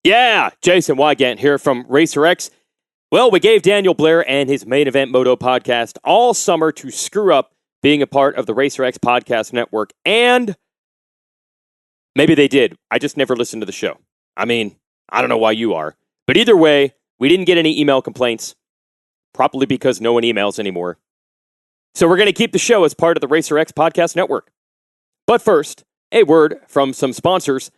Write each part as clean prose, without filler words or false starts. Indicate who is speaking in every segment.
Speaker 1: Yeah, Jason Wygant here from RacerX. Well, we gave Daniel Blair and his Main Event Moto podcast all summer to screw up being a part of the RacerX podcast network, and maybe they did. I just never listened to the show. I mean, I don't know why you are. But either way, we didn't get any email complaints, probably because no one emails anymore. So we're going to keep the show as part of the RacerX podcast network. But first, a word from some sponsors.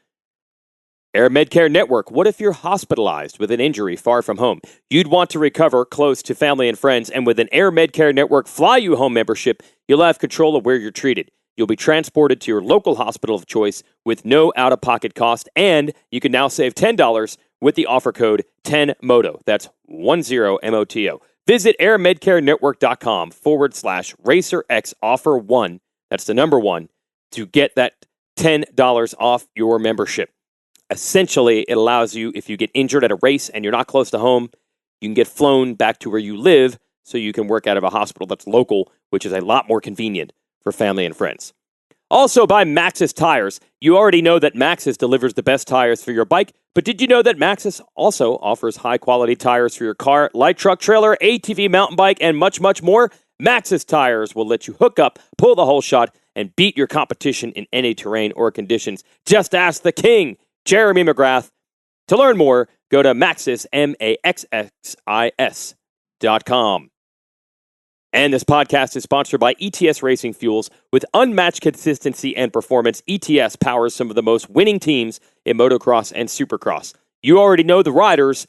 Speaker 1: Air Medcare Network. What if you're hospitalized with an injury far from home? You'd want to recover close to family and friends, and with an Air Medcare Network Fly You Home membership, you'll have control of where you're treated. You'll be transported to your local hospital of choice with no out-of-pocket cost, and you can now save $10 with the offer code 10MOTO. That's 10MOTO. Visit airmedcarenetwork.com/RacerXoffer1. That's the number 1 to get that $10 off your membership. Essentially, it allows you, if you get injured at a race and you're not close to home, you can get flown back to where you live so you can work out of a hospital that's local, which is a lot more convenient for family and friends. Also by Maxxis Tires. You already know that Maxxis delivers the best tires for your bike, but did you know that Maxxis also offers high-quality tires for your car, light truck, trailer, ATV, mountain bike, and much, much more? Maxxis Tires will let you hook up, pull the whole shot, and beat your competition in any terrain or conditions. Just ask the king, Jeremy McGrath. To learn more, go to Maxxis, MAXXIS.com. And this podcast is sponsored by ETS Racing Fuels. With unmatched consistency and performance, ETS powers some of the most winning teams in motocross and supercross. You already know the riders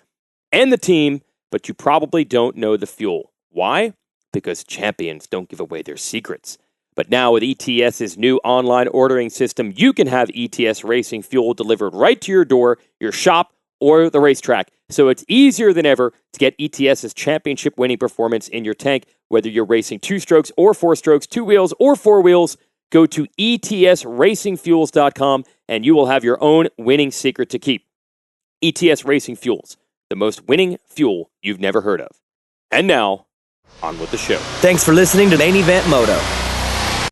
Speaker 1: and the team, but you probably don't know the fuel. Why? Because champions don't give away their secrets. But now with ETS's new online ordering system, you can have ETS Racing Fuel delivered right to your door, your shop, or the racetrack. So it's easier than ever to get ETS's championship-winning performance in your tank, whether you're racing 2 strokes or 4 strokes, 2 wheels or 4 wheels. Go to ETSRacingFuels.com and you will have your own winning secret to keep. ETS Racing Fuels, the most winning fuel you've never heard of. And now, on with the show.
Speaker 2: Thanks for listening to Main Event Moto.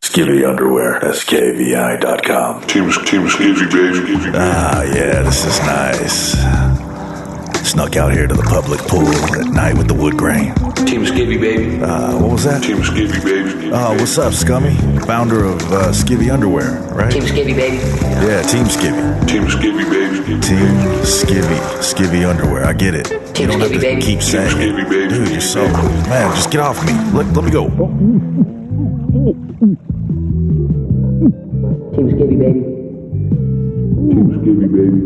Speaker 3: Skivvy Underwear, SKVI.com.
Speaker 4: Team Skivvy, baby.
Speaker 3: Ah, yeah, this is nice. Snuck out here to the public pool at night with the wood grain.
Speaker 4: Team Skivvy, baby.
Speaker 3: What was that?
Speaker 4: Team Skivvy, baby.
Speaker 3: What's up, Scummy? Founder of Skivvy Underwear, right?
Speaker 5: Team Skivvy, baby.
Speaker 3: Yeah, Team Skivvy.
Speaker 4: Team Skivvy, baby.
Speaker 3: Team Skivvy. Skivvy Underwear, I get it.
Speaker 5: Team
Speaker 3: You don't
Speaker 5: Skivvy,
Speaker 3: have to
Speaker 5: baby.
Speaker 3: keep saying
Speaker 4: Team Skivvy,
Speaker 3: it.
Speaker 4: baby.
Speaker 3: Dude, you're so... Man, just get off me. Let me go.
Speaker 5: Team Skivvy, baby.
Speaker 4: Team Skivvy, baby.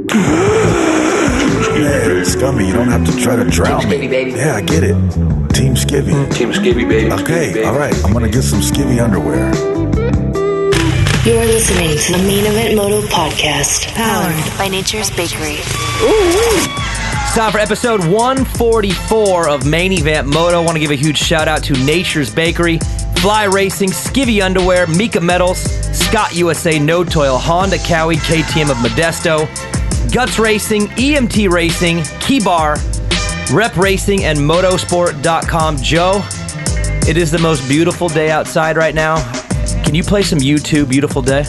Speaker 3: Man, Scummy, you don't have to try to drown
Speaker 5: Team
Speaker 3: me.
Speaker 5: Skivvy, baby.
Speaker 3: Yeah, I get it. Team Skivvy.
Speaker 4: Team Skivvy, baby.
Speaker 3: Okay, all right. I'm going to get some Skivvy Underwear.
Speaker 6: You're listening to the Main Event Moto podcast, powered by Nature's Bakery.
Speaker 2: It's time for episode 144 of Main Event Moto. I want to give a huge shout out to Nature's Bakery, Fly Racing, Skivvy Underwear, Mika Metals, Scott USA, No Toil, Honda Cowie, KTM of Modesto, Guts Racing, EMT Racing, Key Bar, Rep Racing, and Motosport.com. Joe, it is the most beautiful day outside right now. Can you play some U2 Beautiful Day?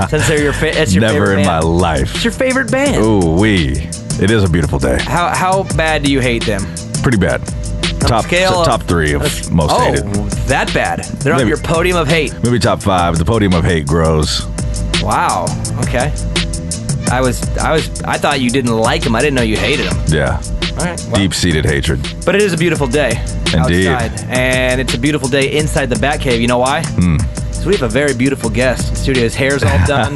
Speaker 2: Since they're your favorite
Speaker 7: Never in
Speaker 2: band.
Speaker 7: my life.
Speaker 2: It's your favorite band.
Speaker 7: Ooh-wee. It is a beautiful day.
Speaker 2: How bad do you hate them?
Speaker 7: Pretty bad. Top 3 of most hated.
Speaker 2: That bad. They're on
Speaker 7: Maybe.
Speaker 2: your podium of hate.
Speaker 7: Maybe top 5. The podium of hate grows.
Speaker 2: Wow. Okay. I thought you didn't like them. I didn't know you hated them.
Speaker 7: Yeah.
Speaker 2: All right. Well.
Speaker 7: Deep-seated hatred.
Speaker 2: But it is a beautiful day
Speaker 7: Indeed.
Speaker 2: outside. And it's a beautiful day inside the Batcave. You know why? So we have a very beautiful guest in studio. His hair's all done.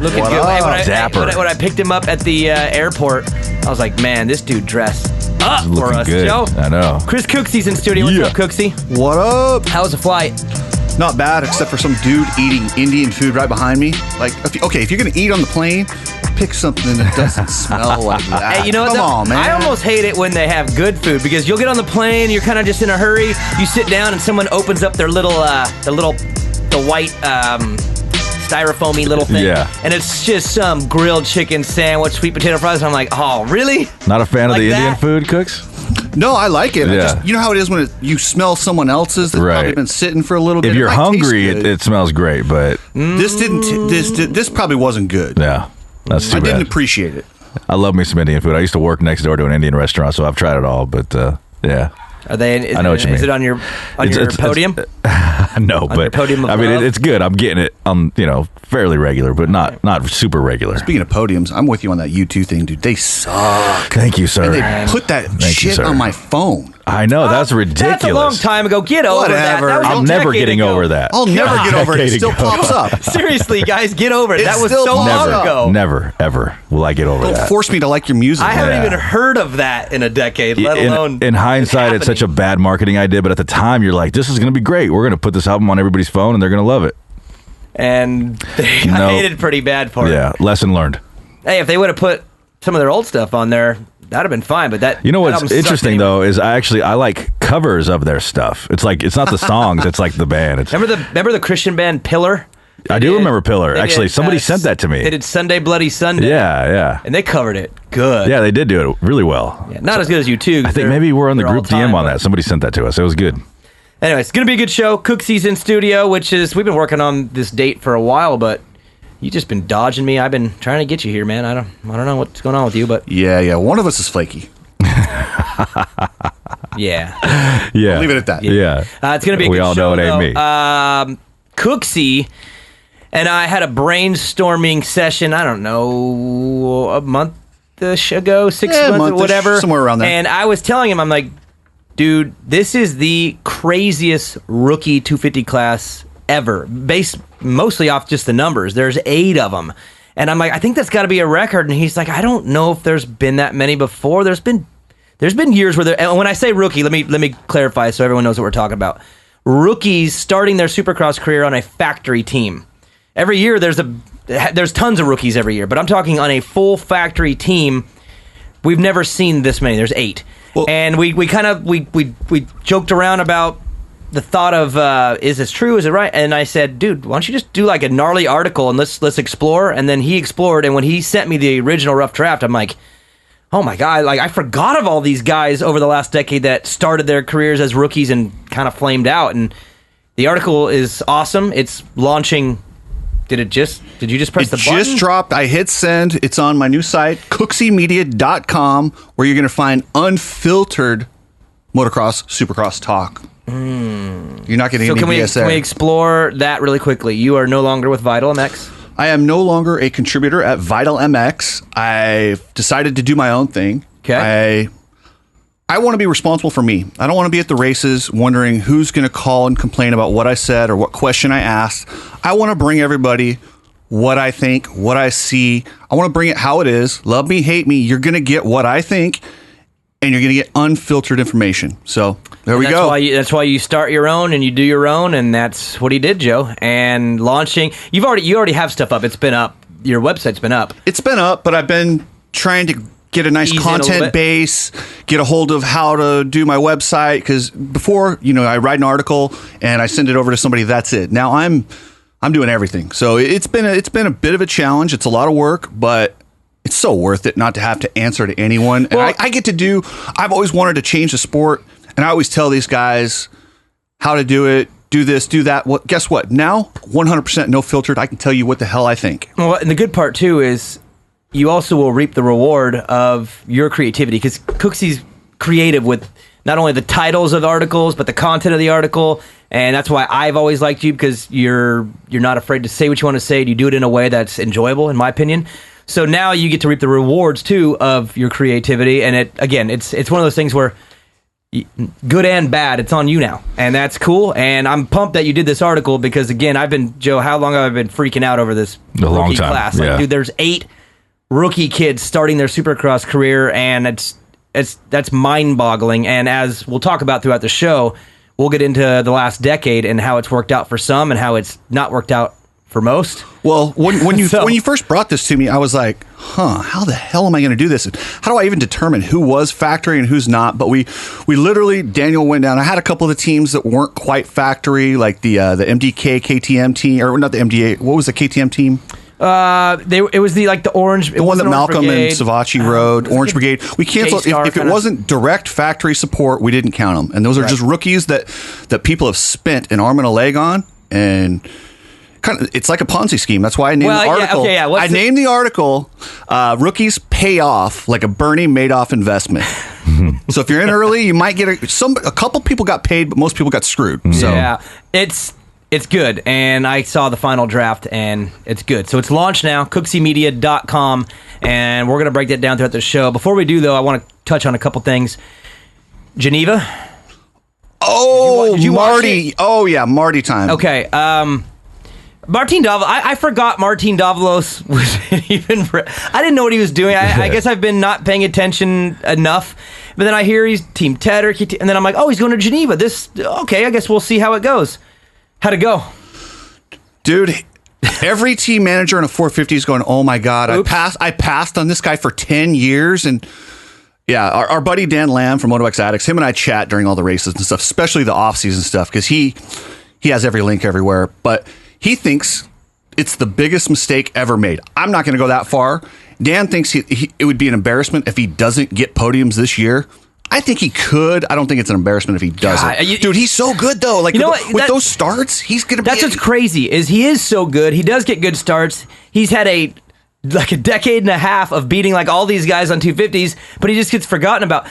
Speaker 2: Looking good. When I picked him up at the airport, I was like, man, this dude dressed up
Speaker 7: Looking
Speaker 2: for us.
Speaker 7: good.
Speaker 2: Joe?
Speaker 7: I know.
Speaker 2: Chris Cooksey's in studio. What's
Speaker 7: Yeah.
Speaker 2: up, Cooksey?
Speaker 8: What up?
Speaker 2: How was the flight?
Speaker 8: Not bad, except for some dude eating Indian food right behind me. Like, if you're gonna eat on the plane, pick something that doesn't smell like that.
Speaker 2: Hey, you know what?
Speaker 8: Come on, man.
Speaker 2: I almost hate it when they have good food because you'll get on the plane, you're kind of just in a hurry. You sit down and someone opens up their little, the white styrofoamy little thing.
Speaker 7: Yeah.
Speaker 2: And it's just some grilled chicken sandwich, sweet potato fries. And I'm like, oh, really?
Speaker 7: Not a fan
Speaker 2: Like
Speaker 7: of the
Speaker 2: that?
Speaker 7: Indian food, Cooks?
Speaker 8: No, I like it.
Speaker 7: Yeah.
Speaker 8: You know how it is when you smell someone else's that's
Speaker 7: Right.
Speaker 8: probably been sitting for a little bit.
Speaker 7: If you're
Speaker 8: It might taste
Speaker 7: hungry,
Speaker 8: good.
Speaker 7: it smells great, but
Speaker 8: This probably wasn't good.
Speaker 7: yeah, that's too
Speaker 8: I
Speaker 7: bad.
Speaker 8: didn't appreciate it.
Speaker 7: I love me some Indian food. I used to work next door to an Indian restaurant, so I've tried it all. But yeah.
Speaker 2: Are they?
Speaker 7: I know what you mean.
Speaker 2: Is it on your podium?
Speaker 7: No, but
Speaker 2: podium
Speaker 7: I mean, it's good. I'm getting it fairly regular, but not super regular.
Speaker 8: Speaking of podiums, I'm with you on that U2 thing, dude. They suck.
Speaker 7: Thank you, sir.
Speaker 8: And they put that shit on my phone.
Speaker 7: I know, that's ridiculous.
Speaker 2: That's a long time ago. Get over
Speaker 8: Whatever.
Speaker 2: that.
Speaker 7: I'm never getting over that.
Speaker 8: I'll never get over it. It still pops up.
Speaker 2: Seriously, guys, get over it.
Speaker 8: It
Speaker 2: That was
Speaker 8: still
Speaker 2: so
Speaker 8: pops
Speaker 2: long
Speaker 8: up.
Speaker 2: ago.
Speaker 7: Never, ever will I get over
Speaker 8: Don't
Speaker 7: that.
Speaker 8: force me to like your music.
Speaker 2: I haven't even heard of that in a decade, let alone.
Speaker 7: In hindsight, it's such a bad marketing idea, but at the time, you're like, this is going to be great. We're going to put this album on everybody's phone, and they're going to love it.
Speaker 2: And they got hated pretty bad for it.
Speaker 7: Yeah, lesson learned.
Speaker 2: Hey, if they would have put some of their old stuff on there, that'd have been fine. But that,
Speaker 7: you know what's
Speaker 2: that album
Speaker 7: interesting though is I like covers of their stuff. It's like it's not the songs, it's like the band.
Speaker 2: Remember the Christian band Pillar?
Speaker 7: I do remember Pillar. Actually, somebody sent that to me.
Speaker 2: They did Sunday Bloody Sunday.
Speaker 7: Yeah.
Speaker 2: And they covered it good.
Speaker 7: Yeah, they did do it really well.
Speaker 2: Yeah, not as good as U2.
Speaker 7: I think maybe we're on the group DM on that. Somebody sent that to us. It was good.
Speaker 2: Anyway, it's going to be a good show. Cooksey's in studio, we've been working on this date for a while, but you've just been dodging me. I've been trying to get you here, man. I don't know what's going on with you, but
Speaker 8: Yeah. One of us is flaky.
Speaker 2: yeah.
Speaker 7: Yeah.
Speaker 8: Leave it at that.
Speaker 7: Yeah.
Speaker 2: It's going to be a
Speaker 7: we
Speaker 2: good
Speaker 7: all
Speaker 2: show,
Speaker 7: know it ain't me.
Speaker 2: Cooksey and I had a brainstorming session, I don't know, a month-ish ago, 6 months, whatever.
Speaker 8: Somewhere around there.
Speaker 2: And I was telling him, I'm like, dude, this is the craziest rookie 250 class ever, based mostly off just the numbers. There's 8 of them. And I'm like, I think that's got to be a record. And he's like, I don't know if there's been that many before. There's been years where and when I say rookie, let me clarify so everyone knows what we're talking about. Rookies starting their Supercross career on a factory team. Every year there's tons of rookies every year, but I'm talking on a full factory team. We've never seen this many. There's 8. Well, and we joked around about the thought of is this true? Is it right? And I said, dude, why don't you just do like a gnarly article and let's explore. And then he explored, and when he sent me the original rough draft, I'm like, oh my God, like I forgot of all these guys over the last decade that started their careers as rookies and kind of flamed out. And the article is awesome. It's launching. Did you just press the button?
Speaker 8: It just dropped. I hit send. It's on my new site, cookseymedia.com, where you're going to find unfiltered motocross, supercross talk. You're not getting any BS there.
Speaker 2: Can we explore that really quickly? You are no longer with Vital MX?
Speaker 8: I am no longer a contributor at Vital MX. I've decided to do my own thing.
Speaker 2: Okay.
Speaker 8: I want to be responsible for me. I don't want to be at the races wondering who's going to call and complain about what I said or what question I asked. I want to bring everybody what I think, what I see. I want to bring it how it is. Love me, hate me. You're going to get what I think, and you're going to get unfiltered information. So there we go.
Speaker 2: That's why you start your own and you do your own, and that's what he did, Joe. And launching, you already have stuff up. It's been up. Your website's been up.
Speaker 8: It's been up, but I've been trying to get a nice content base, get a hold of how to do my website. Because before, I write an article and I send it over to somebody. That's it. Now I'm doing everything. So it's been a bit of a challenge. It's a lot of work, but it's so worth it not to have to answer to anyone. And I get to I've always wanted to change the sport, and I always tell these guys how to do it. Do this, do that. Well, guess what? Now, 100% no filtered. I can tell you what the hell I think.
Speaker 2: Well, and the good part too is you also will reap the reward of your creativity, because Cooksey's creative with not only the titles of articles, but the content of the article. And that's why I've always liked you, because you're not afraid to say what you want to say. And you do it in a way that's enjoyable, in my opinion. So now you get to reap the rewards too of your creativity. And it's one of those things where good and bad, it's on you now, and that's cool. And I'm pumped that you did this article, because again, Joe, how long have I been freaking out over this rookie class? Like, dude, there's 8 rookie kids starting their Supercross career, and that's mind-boggling. And as we'll talk about throughout the show, we'll get into the last decade and how it's worked out for some and how it's not worked out for most.
Speaker 8: Well, when you first brought this to me, I was like, how the hell am I going to do this? How do I even determine who was factory and who's not? But we literally, Daniel went down. I had a couple of the teams that weren't quite factory, like the MDK KTM team, or not the MDA. What was the KTM team?
Speaker 2: It was the orange,
Speaker 8: the one that Malcolm and Savachi rode, Orange Brigade. We canceled if it wasn't direct factory support. We didn't count them, and those are just rookies that people have spent an arm and a leg on, and it's like a Ponzi scheme. That's why I named the article. I named the article "Rookies Pay Off Like a Bernie Madoff Investment." So if you're in early, you might get a couple people got paid, but most people got screwed. So
Speaker 2: yeah, it's good, and I saw the final draft, and it's good. So it's launched now, cookseymedia.com, and we're going to break that down throughout the show. Before we do, though, I want to touch on a couple things. Geneva.
Speaker 8: Oh, did you Marty. Oh, yeah, Marty time.
Speaker 2: Okay. Martin Davalos. I forgot Martin Davalos was even... I didn't know what he was doing. I guess I've been not paying attention enough. But then I hear he's Team Tedder, and then I'm like, oh, he's going to Geneva. Okay, I guess we'll see how it goes. How'd it go?
Speaker 8: Dude, every team manager in a 450 is going, oh my God, I passed on this guy for 10 years. And yeah, our buddy Dan Lamb from Moto X Addicts, him and I chat during all the races and stuff, especially the off-season stuff, because he has every link everywhere. But he thinks it's the biggest mistake ever made. I'm not going to go that far. Dan thinks it would be an embarrassment if he doesn't get podiums this year. I think he could. I don't think it's an embarrassment if he doesn't. Dude, he's so good, though. Like, with those starts, he's going to be...
Speaker 2: That's what's crazy, is he is so good. He does get good starts. He's had a decade and a half of beating like all these guys on 250s, but he just gets forgotten about.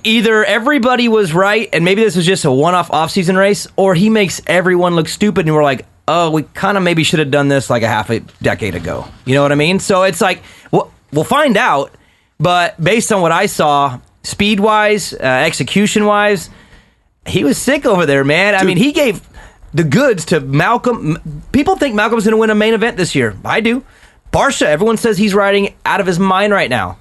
Speaker 2: Either everybody was right, and maybe this was just a one-off off-season race, or he makes everyone look stupid, and we're like, oh, we kind of maybe should have done this like a half a decade ago. You know what I mean? So it's like, we'll find out, but based on what I saw... Speed-wise, execution-wise, he was sick over there, man. Dude. I mean, he gave the goods to Malcolm. People think Malcolm's going to win a main event this year. I do. Barsha, everyone says he's riding out of his mind right now.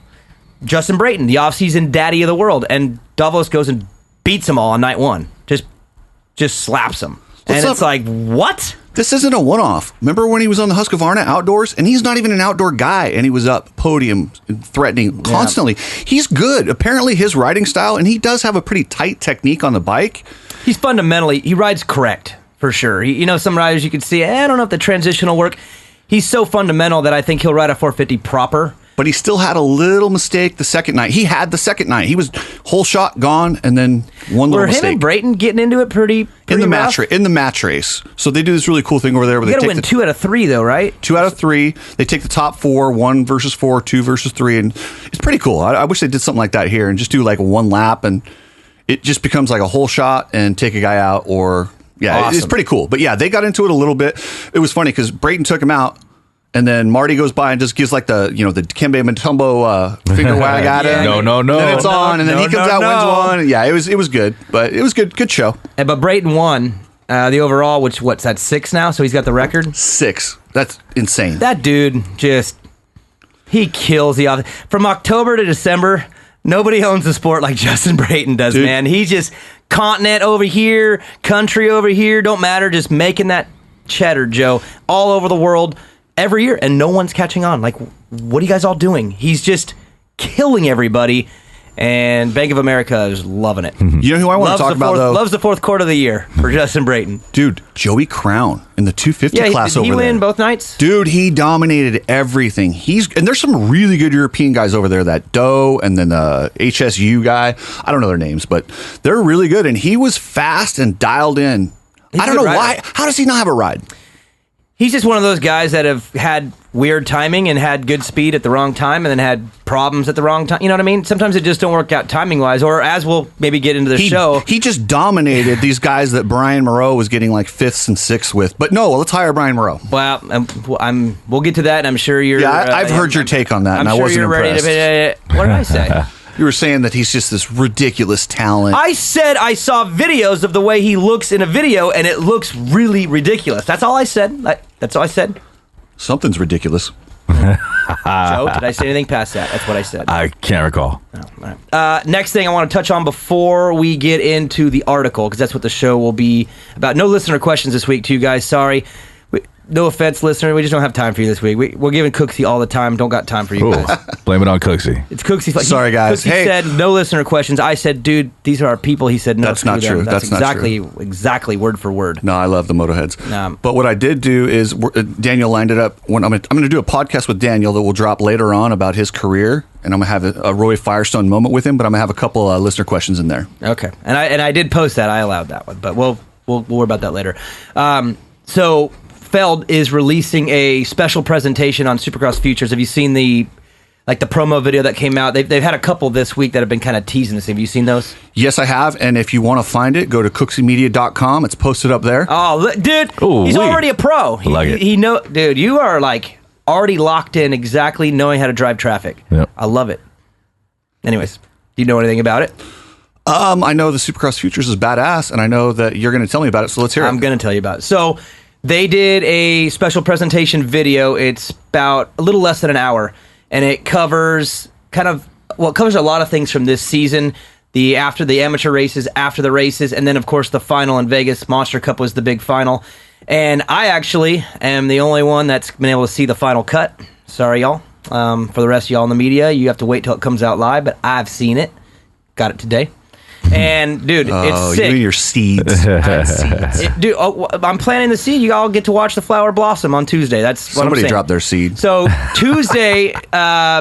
Speaker 2: Justin Brayton, the offseason daddy of the world. And Davalos goes and beats them all on night one. Just slaps them. It's like, what?
Speaker 8: This isn't a one-off. Remember when he was on the Husqvarna outdoors? And he's not even an outdoor guy, and he was up podium threatening constantly. He's good. Apparently his riding style, and he does have a pretty tight technique on the bike.
Speaker 2: He rides correct, for sure. Some riders you can see, I don't know if the transition will work. He's so fundamental that I think he'll ride a 450 proper. But
Speaker 8: he still had a little mistake the second night. He had the second night. He was whole shot gone, and then one little mistake.
Speaker 2: Were him and Brayton getting into it pretty
Speaker 8: in the match race. So they do this really cool thing over there where
Speaker 2: you got to win 2 out of 3, though, right?
Speaker 8: 2 out of 3. They take the top 4, 1 versus 4, 2 versus 3, and it's pretty cool. I wish they did something like that here and just do like one lap, and it just becomes like a whole shot and take a guy out. Or awesome. It's pretty cool. But yeah, they got into it a little bit. It was funny because Brayton took him out. And then Marty goes by and just gives like the Kembe Mutombo finger wag at him.
Speaker 7: No.
Speaker 8: And then it's on, and then he comes out, wins one. Yeah, it was good, but it was good show.
Speaker 2: But Brayton won the overall, what's that, 6 now? So he's got the record?
Speaker 8: 6. That's insane.
Speaker 2: That dude he kills the offense. From October to December, nobody owns the sport like Justin Brayton does, dude. Man. He's just continent over here, country over here, don't matter, just making that cheddar, Joe, all over the world. Every year, and no one's catching on. Like, what are you guys all doing? He's just killing everybody, and Bank of America is loving it.
Speaker 8: You know who I want to talk about, though?
Speaker 2: Loves the fourth quarter of the year for Justin Brayton.
Speaker 8: Dude, Joey Crown in the 250 class over there.
Speaker 2: Did he win both nights?
Speaker 8: Dude, he dominated everything. And there's some really good European guys over there, that Doe and then the HSU guy. I don't know their names, but they're really good, and he was fast and dialed in. I don't know why. How does he not have a ride?
Speaker 2: He's just one of those guys that have had weird timing and had good speed at the wrong time and then had problems at the wrong time. You know what I mean? Sometimes it just don't work out timing-wise, or as we'll maybe get into the show.
Speaker 8: He just dominated these guys that Brian Moreau was getting like 5ths and 6ths with. But no, let's hire Brian Moreau.
Speaker 2: Well, we'll get to that, and I'm sure you're...
Speaker 8: Yeah, I've heard your take on that, and I wasn't impressed.
Speaker 2: What did I say?
Speaker 8: You were saying that he's just this ridiculous talent.
Speaker 2: I said I saw videos of the way he looks in a video, and it looks really ridiculous. That's all I said. That's all I said.
Speaker 8: Something's ridiculous.
Speaker 2: Joe, did I say anything past that? That's what I said.
Speaker 7: I can't recall.
Speaker 2: Oh, all right. Next thing I want to touch on before we get into the article, because that's what the show will be about. No listener questions this week, too, guys. Sorry. No offense, listener. We just don't have time for you this week. We're giving Cooksey all the time. Don't got time for you guys.
Speaker 7: Blame it on Cooksey.
Speaker 2: It's Cooksey.
Speaker 8: Sorry, guys.
Speaker 2: Cooksey said no listener questions. I said, dude, these are our people. He said, no,
Speaker 8: that's not true.
Speaker 2: That's exactly word for word.
Speaker 8: No, I love the Motoheads. But what I did do is Daniel lined it up. When I'm going to do a podcast with Daniel that will drop later on about his career, and I'm going to have a Roy Firestone moment with him. But I'm going to have a couple listener questions in there.
Speaker 2: Okay, and I did post that. I allowed that one, but we'll worry about that later. So. Feld is releasing a special presentation on Supercross Futures. Have you seen the promo video that came out? They've had a couple this week that have been kind of teasing this. Have you seen those?
Speaker 8: Yes, I have. And if you want to find it, go to cookseymedia.com. It's posted up there.
Speaker 2: Oh, dude, he's already a pro. Dude, you are like already locked in exactly knowing how to drive traffic.
Speaker 7: Yep.
Speaker 2: I love it. Anyways, do you know anything about it?
Speaker 8: I know the Supercross Futures is badass, and I know that you're going to tell me about it, so let's hear it.
Speaker 2: I'm going to tell you about it. So they did a special presentation video. It's about a little less than an hour, and it covers it covers a lot of things from this season, after the amateur races, after the races, and then, of course, the final in Vegas. Monster Cup was the big final, and I actually am the only one that's been able to see the final cut. Sorry, y'all. For the rest of y'all in the media, you have to wait till it comes out live, but I've seen it. Got it today. And, dude, it's sick.
Speaker 8: You and your seeds.
Speaker 2: I'm planting the seed. You all get to watch the flower blossom on Tuesday. That's what
Speaker 8: Somebody
Speaker 2: I'm saying.
Speaker 8: dropped their seed.
Speaker 2: So, Tuesday,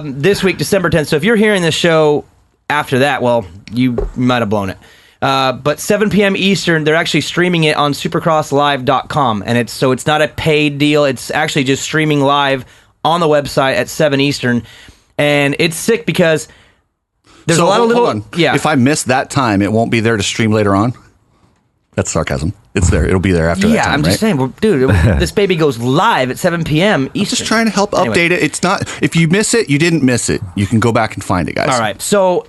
Speaker 2: this week, December 10th. So, if you're hearing this show after that, well, you might have blown it. But 7 p.m. Eastern, they're actually streaming it on supercrosslive.com. And it's not a paid deal. It's actually just streaming live on the website at 7 Eastern. And it's sick because there's a lot of little...
Speaker 8: Hold on.
Speaker 2: Yeah.
Speaker 8: If I miss that time, it won't be there to stream later on? That's sarcasm. It's there. It'll be there after that time,
Speaker 2: I'm just saying. Well, dude, this baby goes live at 7 p.m. Eastern.
Speaker 8: I'm just trying to help update it. It's not... If you miss it, you didn't miss it. You can go back and find it, guys.
Speaker 2: All right. So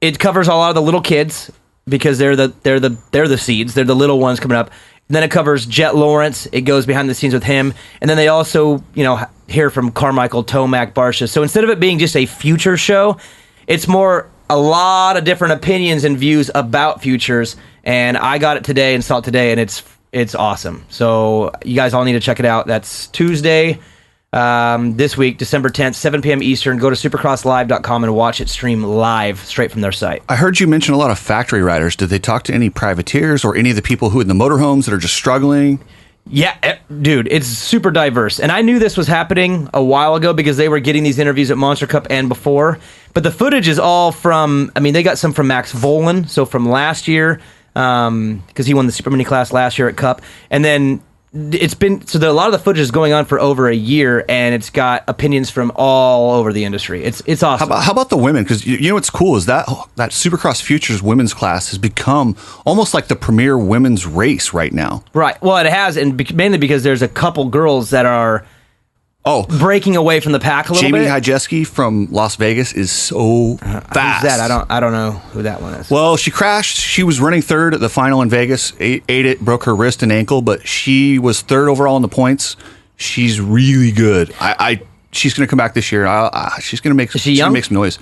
Speaker 2: it covers a lot of the little kids because they're the seeds. They're the little ones coming up. And then it covers Jet Lawrence. It goes behind the scenes with him. And then they also, hear from Carmichael, Tomac, Barsha. So instead of it being just a future show, it's more a lot of different opinions and views about futures. And I got it today and saw it today, and it's awesome. So you guys all need to check it out. That's Tuesday this week, December 10th, 7 p.m. Eastern. Go to supercrosslive.com and watch it stream live straight from their site.
Speaker 8: I heard you mention a lot of factory riders. Did they talk to any privateers or any of the people who in the motorhomes that are just struggling?
Speaker 2: Yeah, dude, it's super diverse. And I knew this was happening a while ago because they were getting these interviews at Monster Cup and before. But the footage is all from, they got some from Max Volan, so from last year, because he won the Super Mini class last year at Cup. And then it's been, a lot of the footage is going on for over a year, and it's got opinions from all over the industry. It's awesome.
Speaker 8: How about the women? Because you know what's cool is that Supercross Futures women's class has become almost like the premier women's race right now.
Speaker 2: Right. Well, it has, and mainly because there's a couple girls that are breaking away from the pack a little
Speaker 8: Jamie
Speaker 2: bit.
Speaker 8: Hyjeski from Las Vegas is so fast.
Speaker 2: Who's that? I don't know who that one is.
Speaker 8: Well, she crashed. She was running third at the final in Vegas. Ate it, broke her wrist and ankle, but she was third overall in the points. She's really good. She's going to come back this year. She's going to make.
Speaker 2: Is she young?
Speaker 8: Make some noise.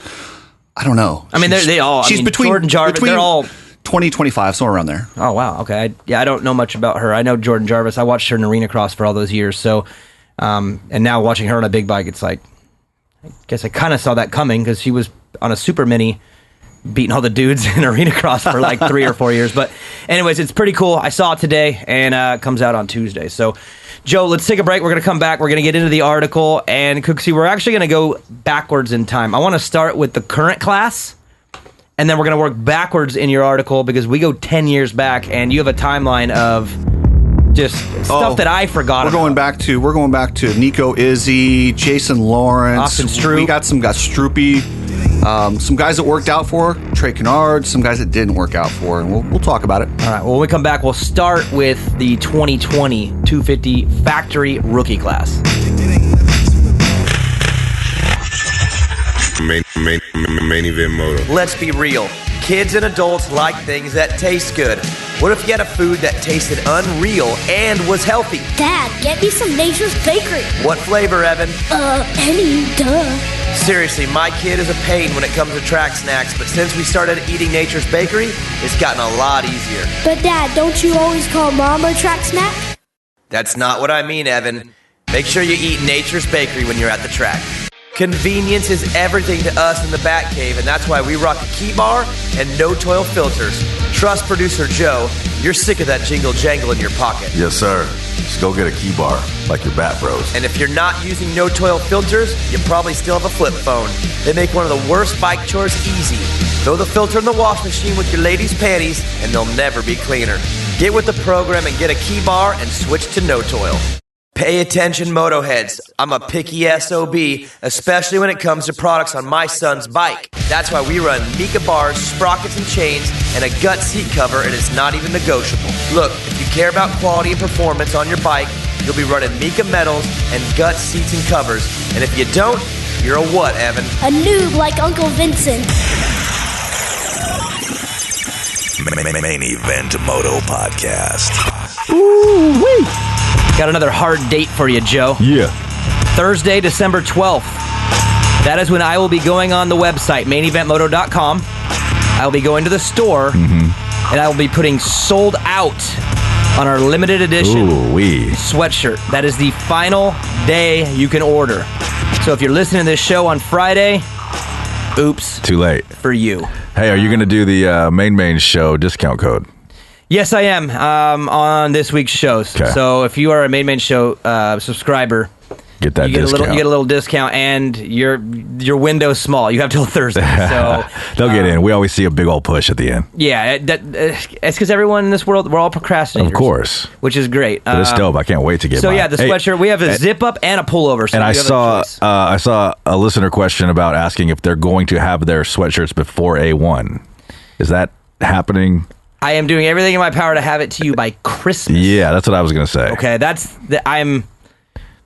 Speaker 8: I don't know.
Speaker 2: I mean, they all.
Speaker 8: She's between
Speaker 2: Jordan Jarvis. They're all
Speaker 8: 20, 25, somewhere around there.
Speaker 2: Oh wow. Okay. I don't know much about her. I know Jordan Jarvis. I watched her in Arena Cross for all those years. So. And now watching her on a big bike, it's like, I guess I kind of saw that coming because she was on a Super Mini beating all the dudes in Arena Cross for like 3 or 4 years. But anyways, it's pretty cool. I saw it today, and it comes out on Tuesday. So, Joe, let's take a break. We're going to come back. We're going to get into the article. And, Cooksey, we're actually going to go backwards in time. I want to start with the current class, and then we're going to work backwards in your article because we go 10 years back, and you have a timeline of just stuff that I forgot
Speaker 8: We're going back to Nico Izzy, Jason Lawrence.
Speaker 2: Austin Stroop.
Speaker 8: We got some guys, Stroopy. Some guys that worked out for, Trey Kennard, some guys that didn't work out for, and we'll talk about it.
Speaker 2: All right, well, when we come back, we'll start with the 2020 250 factory rookie class.
Speaker 5: Main event moto.
Speaker 2: Let's be real. Kids and adults like things that taste good. What if you had a food that tasted unreal and was healthy?
Speaker 9: Dad, get me some Nature's Bakery.
Speaker 2: What flavor, Evan?
Speaker 9: Any, duh.
Speaker 2: Seriously, my kid is a pain when it comes to track snacks, but since we started eating Nature's Bakery, it's gotten a lot easier.
Speaker 9: But Dad, don't you always call Mom a track snack?
Speaker 2: That's not what I mean, Evan. Make sure you eat Nature's Bakery when you're at the track. Convenience is everything to us in the Bat Cave, and that's why we rock a key bar and no toil filters. Trust producer Joe, you're sick of that jingle jangle in your pocket.
Speaker 3: Yes, sir. Just go get a key bar, like your Bat Bros.
Speaker 2: And if you're not using no toil filters, you probably still have a flip phone. They make one of the worst bike chores easy. Throw the filter in the wash machine with your ladies' panties, and they'll never be cleaner. Get with the program and get a key bar and switch to no toil. Pay attention, Motoheads. I'm a picky SOB, especially when it comes to products on my son's bike. That's why we run Mika bars, sprockets and chains, and a gut seat cover, and it's not even negotiable. Look, if you care about quality and performance on your bike, you'll be running Mika metals and gut seats and covers. And if you don't, you're a what, Evan?
Speaker 9: A noob like Uncle Vincent.
Speaker 3: Main Event Moto Podcast.
Speaker 2: Ooh-wee. Got another hard date for you, Joe.
Speaker 7: Yeah.
Speaker 2: Thursday, December 12th. That is when I will be going on the website, maineventmoto.com. I will be going to the store, and I will be putting sold out on our limited edition sweatshirt. That is the final day you can order. So if you're listening to this show on Friday, oops.
Speaker 7: Too late.
Speaker 2: For you.
Speaker 7: Hey, are you going to do the main show discount code?
Speaker 2: Yes, I am on this week's shows.
Speaker 7: Okay.
Speaker 2: So if you are a Main Show subscriber,
Speaker 7: get that discount.
Speaker 2: You get a little discount, and your window's small. You have till Thursday. So
Speaker 7: they'll get in. We always see a big old push at the end.
Speaker 2: Yeah, it's because everyone in this world, we're all procrastinators.
Speaker 7: Of course.
Speaker 2: Which is great.
Speaker 7: But it's dope. I can't wait to get
Speaker 2: So
Speaker 7: mine.
Speaker 2: yeah, the sweatshirt, we have a zip up and a pullover. So
Speaker 7: and I saw a listener question about asking if they're going to have their sweatshirts before A1. Is that happening?
Speaker 2: I am doing everything in my power to have it to you by Christmas.
Speaker 7: Yeah, that's what I was going to say.
Speaker 2: Okay,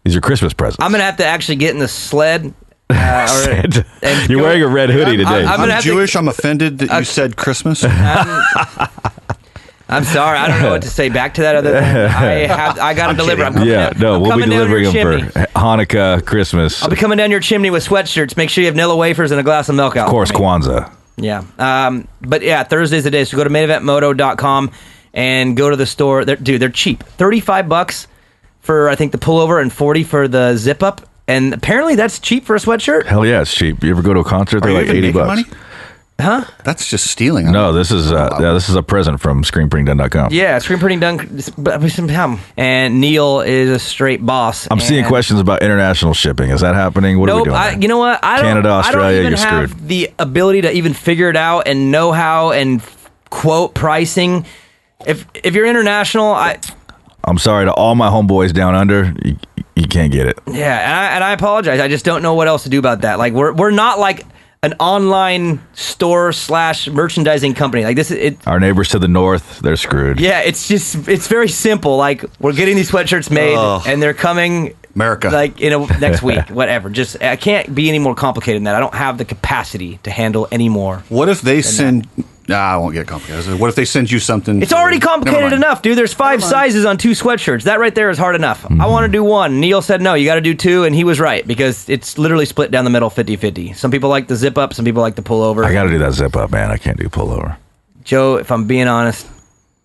Speaker 7: These are Christmas presents.
Speaker 2: I'm going to have to actually get in the sled.
Speaker 7: You're wearing a red hoodie today.
Speaker 8: I'm Jewish. I'm offended that you said Christmas.
Speaker 2: I'm sorry. I don't know what to say back to that other than I got to deliver.
Speaker 7: We'll be delivering them for Hanukkah, Christmas.
Speaker 2: I'll be coming down your chimney with sweatshirts. Make sure you have Nilla wafers and a glass of milk out.
Speaker 7: Of course, Kwanzaa.
Speaker 2: Yeah. But yeah, Thursday's the day. So go to maineventmoto.com and go to the store. They're cheap. $35 for, I think, the pullover and $40 for the zip up. And apparently that's cheap for a sweatshirt.
Speaker 7: Hell yeah, it's cheap. You ever go to a concert? They're like $80.
Speaker 8: Money?
Speaker 2: Huh?
Speaker 8: That's just stealing.
Speaker 7: No, this is a present from screenprinting.com.
Speaker 2: Yeah, screenprinting.com. And Neil is a straight boss.
Speaker 7: I'm seeing questions about international shipping. Is that happening? What are we doing?
Speaker 2: You know what?
Speaker 7: Canada, Australia, you're screwed.
Speaker 2: I don't even have the ability to even figure it out and know how and quote pricing. If you're international,
Speaker 7: I'm sorry to all my homeboys down under. You can't get it.
Speaker 2: Yeah, and I apologize. I just don't know what else to do about that. Like we're not like an online store / merchandising company. Like this is it. Our
Speaker 7: neighbors to the north, they're screwed.
Speaker 2: Yeah, it's very simple. Like we're getting these sweatshirts made and they're coming
Speaker 8: America
Speaker 2: like next week, whatever. Just I can't be any more complicated than that. I don't have the capacity to handle any more.
Speaker 8: What if they send I won't get complicated. What if they send you something?
Speaker 2: It's already complicated enough, dude. There's 5 sizes on 2 sweatshirts. That right there is hard enough. I want to do 1. Neil said, no, you got to do 2, and he was right, because it's literally split down the middle 50-50. Some people like the zip up, some people like the pullover.
Speaker 7: I got to do that zip up, man. I can't do pullover.
Speaker 2: Joe, if I'm being honest,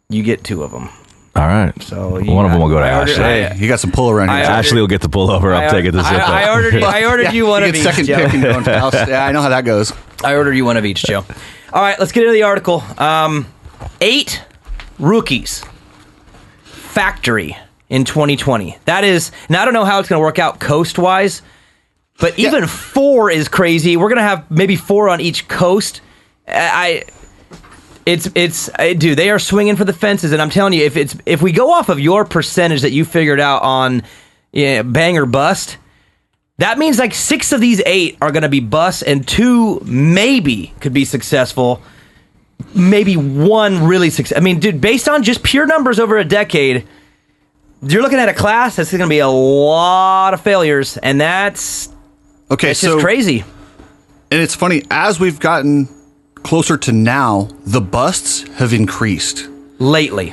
Speaker 2: you get 2 of them.
Speaker 7: All right.
Speaker 2: So
Speaker 7: one of them will go to Ashley.
Speaker 8: Hey, you got some pull around here.
Speaker 7: Ashley will get the pullover. I'll take it to zip up.
Speaker 2: I ordered you one of each,
Speaker 8: second
Speaker 2: Joe.
Speaker 8: pick and go into the house. Yeah, I know how that goes.
Speaker 2: I ordered you one of each, Joe. All right, let's get into the article. 8 rookies factory in 2020. That is, now I don't know how it's going to work out coast-wise, but even 4 is crazy. We're going to have maybe 4 on each coast. Dude, they are swinging for the fences, and I'm telling you, if we go off of your percentage that you figured out on bang or bust, that means like 6 of these 8 are going to be busts, and 2 maybe could be successful. Maybe 1 really successful. I mean, dude, based on just pure numbers over a decade, you're looking at a class that's going to be a lot of failures, and that's just crazy.
Speaker 8: And it's funny, as we've gotten closer to now, the busts have increased
Speaker 2: lately.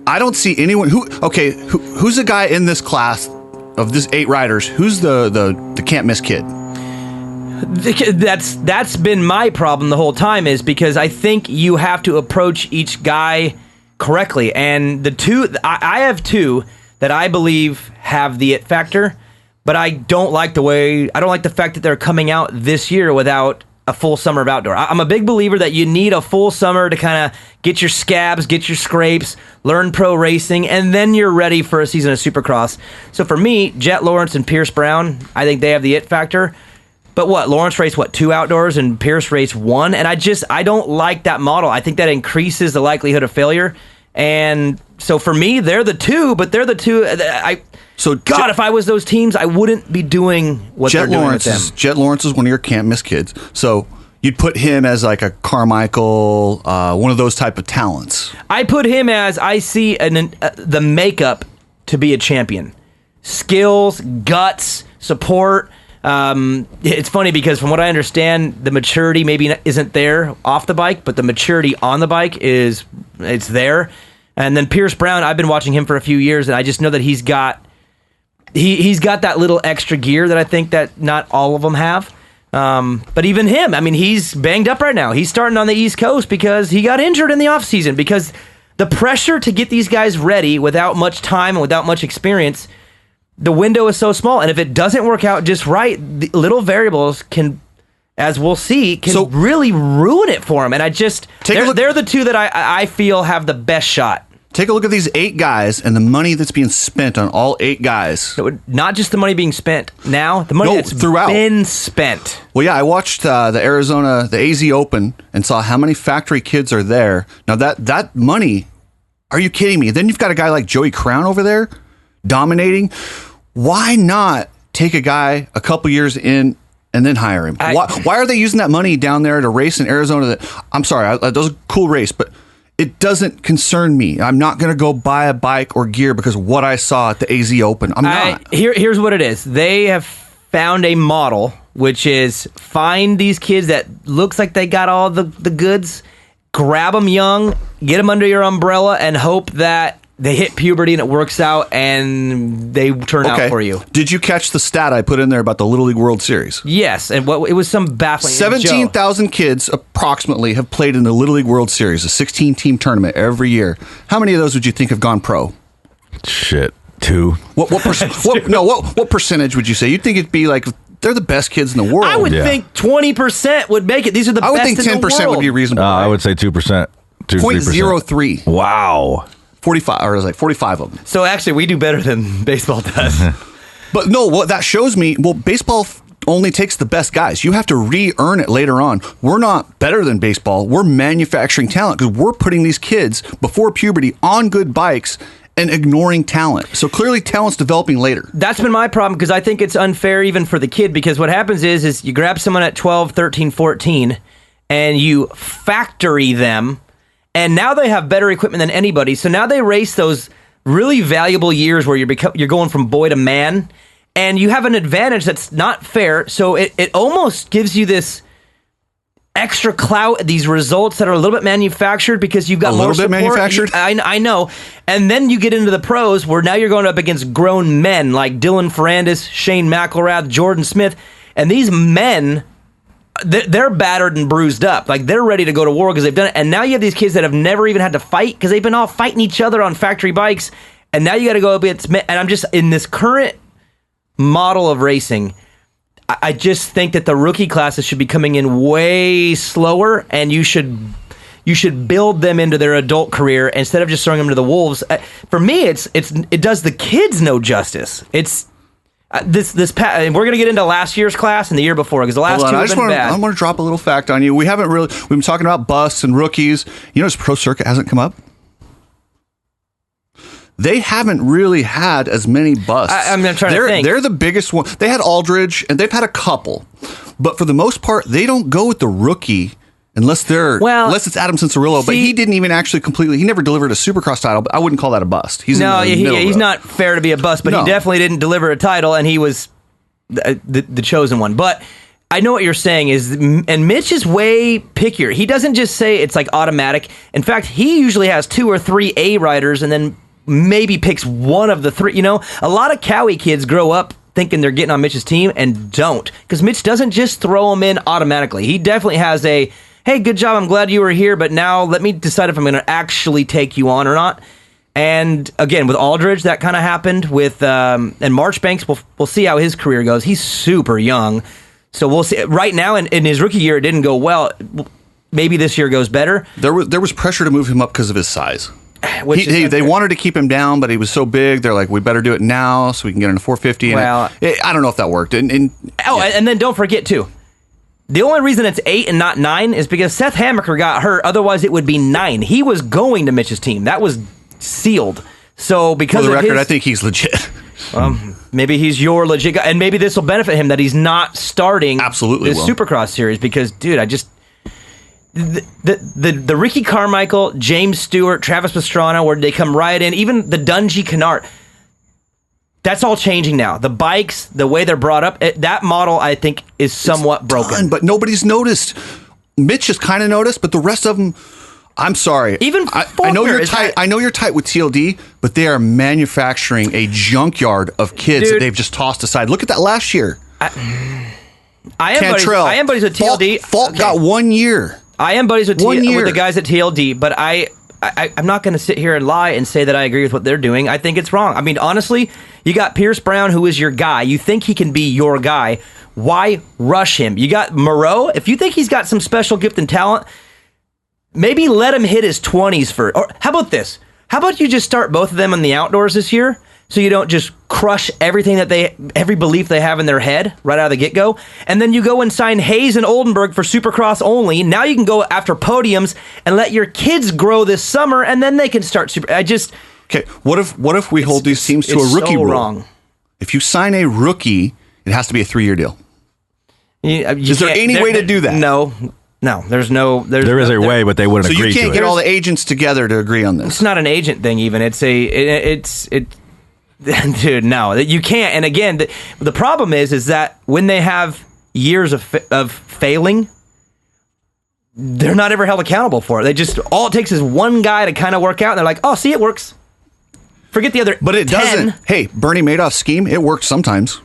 Speaker 8: I don't see anyone who's the guy in this class of this 8 riders? Who's the can't miss kid?
Speaker 2: That's been my problem the whole time, is because I think you have to approach each guy correctly, and the 2 I have 2 that I believe have the it factor, but I don't like the fact that they're coming out this year without a full summer of outdoor. I'm a big believer that you need a full summer to kind of get your scabs, get your scrapes, learn pro racing, and then you're ready for a season of Supercross. So for me, Jet Lawrence and Pierce Brown, I think they have the it factor. But Lawrence raced 2 outdoors and Pierce raced 1, and I don't like that model. I think that increases the likelihood of failure. And so for me, they're the two, but they're the two. If I was those teams, I wouldn't be doing what they're doing with them.
Speaker 8: Jet Lawrence is one of your can't miss kids. So you'd put him as like a Carmichael, one of those type of talents.
Speaker 2: I put him as I see the makeup to be a champion. Skills, guts, support. It's funny because from what I understand, the maturity maybe isn't there off the bike, but the maturity on the bike it's there. And then Pierce Brown, I've been watching him for a few years, and I just know that he's got that little extra gear that I think that not all of them have. But even him, I mean, he's banged up right now. He's starting on the East Coast because he got injured in the offseason, because the pressure to get these guys ready without much time and without much experience, the window is so small. And if it doesn't work out just right, the little variables can, as we'll see, really ruin it for them. And they're the two that I feel have the best shot.
Speaker 8: Take a look at these 8 guys and the money that's being spent on all 8 guys.
Speaker 2: Not just the money being spent now, the money that's been spent.
Speaker 8: Well, yeah, I watched the AZ Open, and saw how many factory kids are there. Now, that money, are you kidding me? Then you've got a guy like Joey Crown over there dominating. Why not take a guy a couple years in and then hire him? Why are they using that money down there to race in Arizona? I'm sorry, that was a cool race, but it doesn't concern me. I'm not going to go buy a bike or gear because of what I saw at the AZ Open. I'm not.
Speaker 2: Here's what it is. They have found a model, which is find these kids that looks like they got all the goods, grab them young, get them under your umbrella, and hope that they hit puberty and it works out and they turn out for you.
Speaker 8: Did you catch the stat I put in there about the Little League World Series?
Speaker 2: Yes, and it was some baffling.
Speaker 8: 17,000 kids approximately have played in the Little League World Series, a 16-team tournament every year. How many of those would you think have gone pro?
Speaker 7: Shit, 2.
Speaker 8: What percentage would you say? You'd think it'd be like they're the best kids in the world.
Speaker 2: I would think 20% would make it. These are the best in the world.
Speaker 8: I would think 10% would be reasonable.
Speaker 7: I would say 2%.
Speaker 8: 0.03.
Speaker 7: Wow.
Speaker 8: 45, or it was like 45 of them.
Speaker 2: So actually, we do better than baseball does.
Speaker 8: But no, what that shows me, baseball only takes the best guys. You have to re-earn it later on. We're not better than baseball. We're manufacturing talent because we're putting these kids before puberty on good bikes and ignoring talent. So clearly talent's developing later.
Speaker 2: That's been my problem, because I think it's unfair even for the kid, because what happens is you grab someone at 12, 13, 14, and you factory them. And now they have better equipment than anybody. So now they race those really valuable years where you're going from boy to man. And you have an advantage that's not fair. So it almost gives you this extra clout, these results that are a little bit manufactured because you've got more support.
Speaker 8: A little bit manufactured?
Speaker 2: I know. And then you get into the pros where now you're going up against grown men like Dylan Ferrandis, Shane McElrath, Jordan Smith. And these men, they're battered and bruised up. Like, they're ready to go to war because they've done it. And now you have these kids that have never even had to fight because they've been all fighting each other on factory bikes. And now you got to go up against men. And I'm just, in this current model of racing, I just think that the rookie classes should be coming in way slower, and you should build them into their adult career instead of just throwing them to the wolves. For me, it does the kids no justice. It's and we're gonna get into last year's class and the year before, because the last two have been bad.
Speaker 8: I want to drop a little fact on you. We've been talking about busts and rookies. You know, this pro circuit hasn't come up. They haven't really had as many busts.
Speaker 2: I'm trying to think.
Speaker 8: They're the biggest one. They had Aldridge, and they've had a couple, but for the most part, they don't go with the rookie unless it's Adam Cincerillo. But he didn't even actually completely. He never delivered a Supercross title. But I wouldn't call that a bust. He's
Speaker 2: not fair to be a bust, but he definitely didn't deliver a title, and he was the chosen one. But I know what you're saying and Mitch is way pickier. He doesn't just say it's like automatic. In fact, he usually has 2 or 3 A riders, and then maybe picks one of the 3. You know, a lot of Cowie kids grow up thinking they're getting on Mitch's team and don't, because Mitch doesn't just throw them in automatically. He definitely has a, hey, good job, I'm glad you were here, but now let me decide if I'm going to actually take you on or not. And again, with Aldridge, that kind of happened with, and Marchbanks, we'll see how his career goes. He's super young, so we'll see. Right now, in his rookie year, it didn't go well. Maybe this year goes better.
Speaker 8: There was pressure to move him up because of his size. They wanted to keep him down, but he was so big. They're like, we better do it now so we can get into 450. And I don't know if that worked. And then
Speaker 2: don't forget too, The only reason it's 8 and not 9 is because Seth Hammaker got hurt. Otherwise, it would be 9. He was going to Mitch's team. That was sealed. So because
Speaker 8: For the
Speaker 2: of
Speaker 8: record, I think he's legit.
Speaker 2: Maybe he's your legit guy, and maybe this will benefit him that he's not starting
Speaker 8: Absolutely
Speaker 2: this Supercross series because, dude, I just the Ricky Carmichael, James Stewart, Travis Pastrana, where they come right in, even the Dungey Canard. That's all changing now. The bikes, the way they're brought up, that model, I think, is somewhat broken.
Speaker 8: But nobody's noticed. Mitch has kind of noticed, but the rest of them, I'm sorry.
Speaker 2: Even
Speaker 8: I know you're tight. I know you're tight with TLD, but they are manufacturing a junkyard of kids that they've just tossed aside. Look at that last year.
Speaker 2: I am buddies with TLD.
Speaker 8: Falk got 1 year.
Speaker 2: I am buddies with the guys at TLD, but I'm not going to sit here and lie and say that I agree with what they're doing. I think it's wrong. I mean, honestly, you got Pierce Brown, who is your guy. You think he can be your guy. Why rush him? You got Moreau. If you think he's got some special gift and talent, maybe let him hit his 20s first. Or how about this? How about you just start both of them in the outdoors this year so you don't just crush everything every belief they have in their head right out of the get-go? And then you go and sign Hayes and Oldenburg for Supercross only. Now you can go after podiums and let your kids grow this summer, and then they can start
Speaker 8: Okay, what if we hold these teams to a rookie rule?
Speaker 2: Wrong.
Speaker 8: If you sign a rookie, it has to be a 3-year deal. Is there any way to do that?
Speaker 2: No, there's no.
Speaker 7: There is a way, but they wouldn't agree to it.
Speaker 8: So you can't get all the agents together to agree on this.
Speaker 2: It's not an agent thing, even. Dude, no, you can't. And again, the problem is that when they have years of failing, they're not ever held accountable for it. All it takes is one guy to kind of work out, and they're like, "Oh, see, it works." Forget the other.
Speaker 8: But it
Speaker 2: 10.
Speaker 8: doesn't. Hey, Bernie Madoff's scheme, it worked sometimes.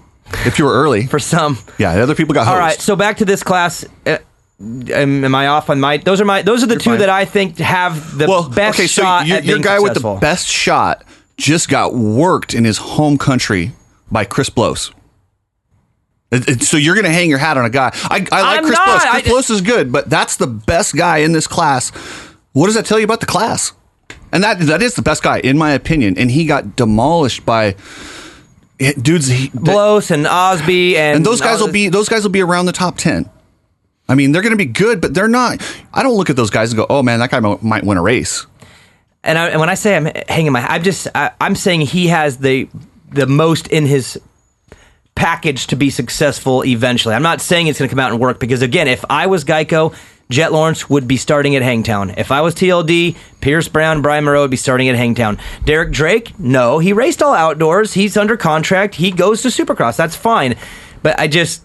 Speaker 8: If you were early.
Speaker 2: For some.
Speaker 8: Yeah, other people got hosed.
Speaker 2: All right, so back to this class. Am I off on my? Those are the two
Speaker 8: fine.
Speaker 2: that I think have the best shot.
Speaker 8: So
Speaker 2: at being
Speaker 8: your guy
Speaker 2: successful.
Speaker 8: with the best shot just got worked in his home country by Chris Blows. So you're going to hang your hat on a guy. I like Chris Blows. Chris Blows is good, but that's the best guy in this class. What does that tell you about the class? And that is the best guy, in my opinion. And he got demolished by dudes.
Speaker 2: Blows and Osby
Speaker 8: and those guys will be around the top 10. I mean, they're going to be good, but they're not. I don't look at those guys and go, "Oh man, that guy might win a race."
Speaker 2: And when I say I'm hanging my, I'm saying he has the most in his package to be successful eventually. I'm not saying it's going to come out and work because, again, if I was Geico, Jet Lawrence would be starting at Hangtown. If I was TLD, Pierce Brown, Brian Moreau would be starting at Hangtown. Derek Drake, no, he raced all outdoors. He's under contract. He goes to Supercross. That's fine. But I just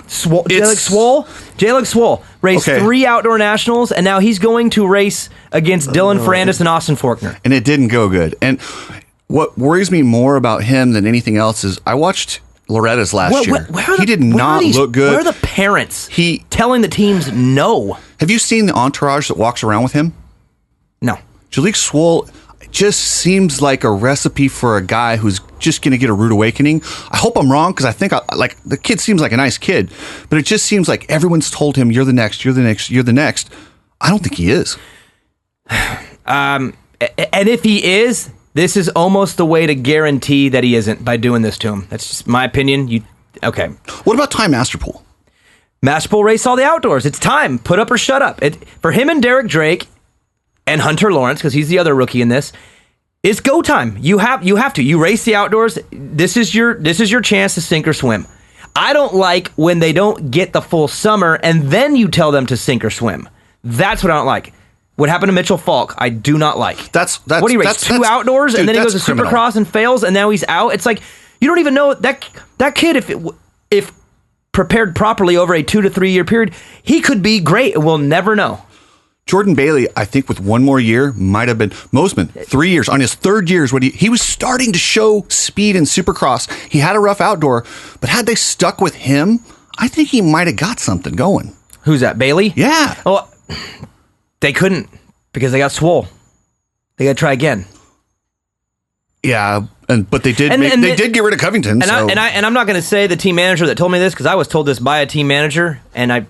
Speaker 2: J-Leg Swole raced 3 outdoor nationals, and now he's going to race against Dylan Ferrandis and Austin Faulkner.
Speaker 8: And it didn't go good. And what worries me more about him than anything else is I watched Loretta's last year. He did not look good.
Speaker 2: Where are the parents telling the teams no?
Speaker 8: Have you seen the entourage that walks around with him?
Speaker 2: No.
Speaker 8: J-Leg Swole just seems like a recipe for a guy who's just going to get a rude awakening. I hope I'm wrong because I think the kid seems like a nice kid, but it just seems like everyone's told him, "You're the next, you're the next, you're the next." I don't think he is.
Speaker 2: And if he is, this is almost the way to guarantee that he isn't by doing this to him. That's just my opinion. Okay.
Speaker 8: What about Ty Masterpool?
Speaker 2: Masterpool race all the outdoors. It's time. Put up or shut up. For him and Derek Drake and Hunter Lawrence, because he's the other rookie in this, it's go time. You have to. You race the outdoors. This is your chance to sink or swim. I don't like when they don't get the full summer and then you tell them to sink or swim. That's what I don't like. What happened to Mitchell Falk, I do not like.
Speaker 8: That's
Speaker 2: what he raced 2 outdoors, dude, and then he goes to Supercross and fails, and now he's out. It's like you don't even know that kid if prepared properly over a 2 to 3 year period, he could be great, and we'll never know.
Speaker 8: Jordan Bailey, I think with 1 more year, might have been Mosman. 3 years. On his 3rd year is what he was starting to show speed in Supercross. He had a rough outdoor, but had they stuck with him, I think he might have got something going.
Speaker 2: Who's that, Bailey?
Speaker 8: Yeah.
Speaker 2: Oh, they couldn't because they got swole. They got to try again.
Speaker 8: Yeah, but they did. They did get rid of Covington.
Speaker 2: And I'm not going to say the team manager that told me this because I was told this by a team manager, and I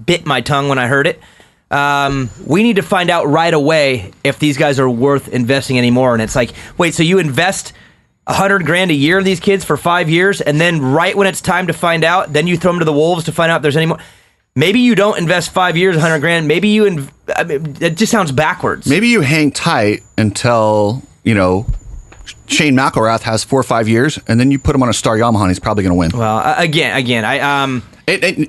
Speaker 2: bit my tongue when I heard it. We need to find out right away if these guys are worth investing anymore. And it's like, wait, so you invest $100,000 a year of these kids for 5 years, and then right when it's time to find out, then you throw them to the wolves to find out if there's any more. Maybe you don't invest 5 years, $100,000. Maybe you. It just sounds backwards.
Speaker 8: Maybe you hang tight until Shane McElrath has 4 or 5 years, and then you put him on a Star Yamaha, and he's probably going to win.
Speaker 2: Well, again,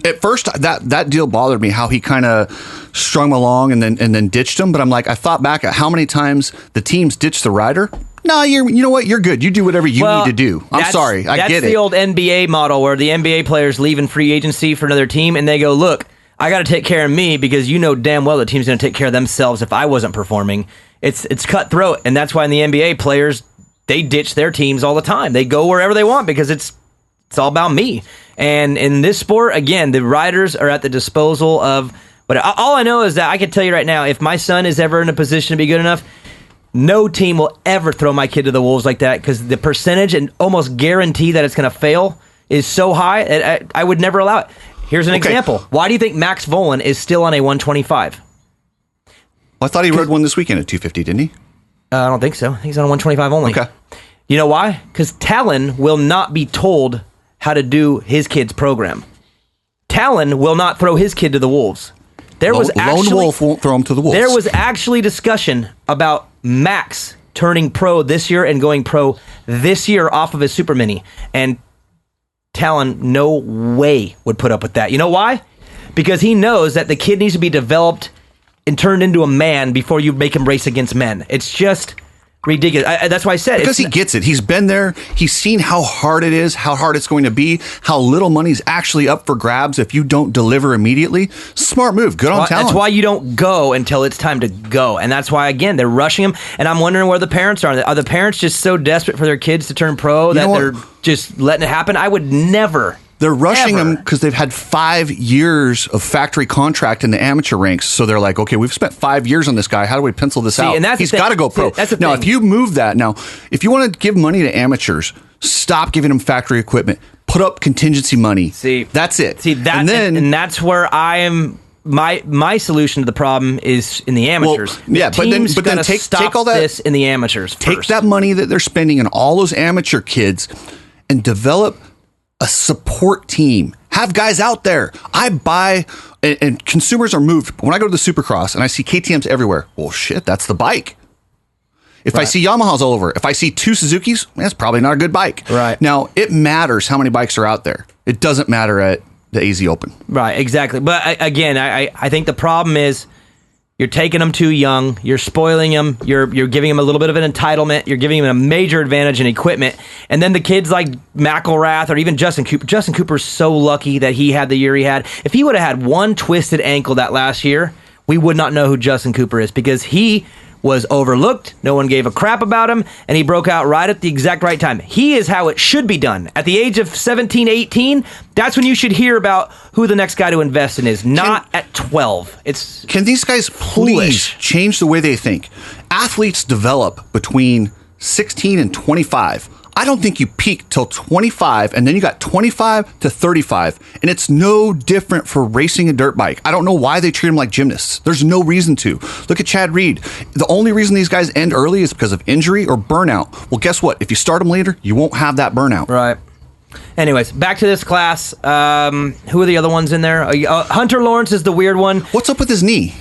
Speaker 8: at first that deal bothered me, how he kind of strung him along and then ditched him. But I'm like, I thought back at how many times the teams ditched the rider. No, you know what? You're good. You do whatever you need to do. I'm sorry. I get it.
Speaker 2: That's the old NBA model where the NBA players leave in free agency for another team, and they go, look, I got to take care of me because you know damn well the team's going to take care of themselves if I wasn't performing. It's cutthroat, and that's why in the NBA players, they ditch their teams all the time. They go wherever they want because it's all about me. And in this sport, again, the riders are at the disposal of. But all I know is that I can tell you right now, if my son is ever in a position to be good enough, no team will ever throw my kid to the wolves like that because the percentage and almost guarantee that it's going to fail is so high. I would never allow it. Here's an example. Why do you think Max Volan is still on a 125?
Speaker 8: Well, I thought he rode one this weekend at 250, didn't he?
Speaker 2: I don't think so. He's on a 125 only.
Speaker 8: Okay.
Speaker 2: You know why? Because Talon will not be told how to do his kid's program. Talon will not throw his kid to the wolves.
Speaker 8: Lone Wolf won't throw him to the wolves.
Speaker 2: There was actually discussion about Max turning pro this year and going pro this year off of his Super Mini. And Talon, no way would put up with that. You know why? Because he knows that the kid needs to be developed and turned into a man before you make him race against men. It's just ridiculous. That's why I said
Speaker 8: because he gets it. He's been there. He's seen how hard it is, how hard it's going to be, how little money's actually up for grabs if you don't deliver immediately. Smart move. Good on Talon.
Speaker 2: That's why you don't go until it's time to go. And that's why, again, they're rushing him. And I'm wondering where the parents are. Are the parents just so desperate for their kids to turn pro that they're just letting it happen? I would never.
Speaker 8: They're rushing them because they've had 5 years of factory contract in the amateur ranks. So they're like, okay, we've spent 5 years on this guy. How do we pencil this out?
Speaker 2: And
Speaker 8: he's got to go pro. Now, if you move that, if you want to give money to amateurs, stop giving them factory equipment. Put up contingency money. See, that's it.
Speaker 2: And that's where I am. My solution to the problem is in the amateurs.
Speaker 8: But then take all that
Speaker 2: this in the amateurs.
Speaker 8: Take that money that they're spending on all those amateur kids and develop a support team. Have guys out there. I buy, and consumers are moved. When I go to the Supercross and I see KTMs everywhere, well, shit, that's the bike. If I see Yamahas all over, if I see 2 Suzukis, that's probably not a good bike.
Speaker 2: Right.
Speaker 8: Now, it matters how many bikes are out there. It doesn't matter at the AZ Open.
Speaker 2: Right, exactly. But again, I think the problem is you're taking them too young. You're spoiling them. You're giving them a little bit of an entitlement. You're giving them a major advantage in equipment. And then the kids like McElrath or even Justin Cooper. Justin Cooper's so lucky that he had the year he had. If he would have had one twisted ankle that last year, we would not know who Justin Cooper is because he was overlooked. No one gave a crap about him, and he broke out right at the exact right time. He is how it should be done. At the age of 17, 18, that's when you should hear about who the next guy to invest in is, not at 12.
Speaker 8: Can these guys please change the way they think? Athletes develop between 16 and 25. I don't think you peak till 25, and then you got 25 to 35, and it's no different for racing a dirt bike. I don't know why they treat them like gymnasts. There's no reason to. Look at Chad Reed. The only reason these guys end early is because of injury or burnout. Well, guess what? If you start them later, you won't have that burnout.
Speaker 2: Right. Anyways, back to this class. Who are the other ones in there? Hunter Lawrence is the weird one.
Speaker 8: What's up with his knee?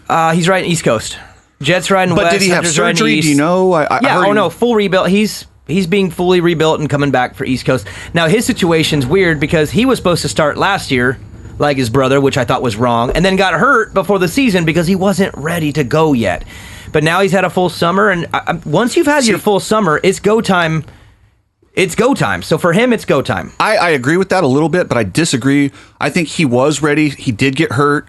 Speaker 2: He's riding East Coast. Jet's riding West.
Speaker 8: But did he have surgery? Do you know?
Speaker 2: No, full rebuild. He's being fully rebuilt and coming back for East Coast. Now, his situation's weird because he was supposed to start last year, like his brother, which I thought was wrong, and then got hurt before the season because he wasn't ready to go yet. But now he's had a full summer, and once you've had your full summer, it's go time. It's go time. So for him, it's go time.
Speaker 8: I agree with that a little bit, but I disagree. I think he was ready. He did get hurt.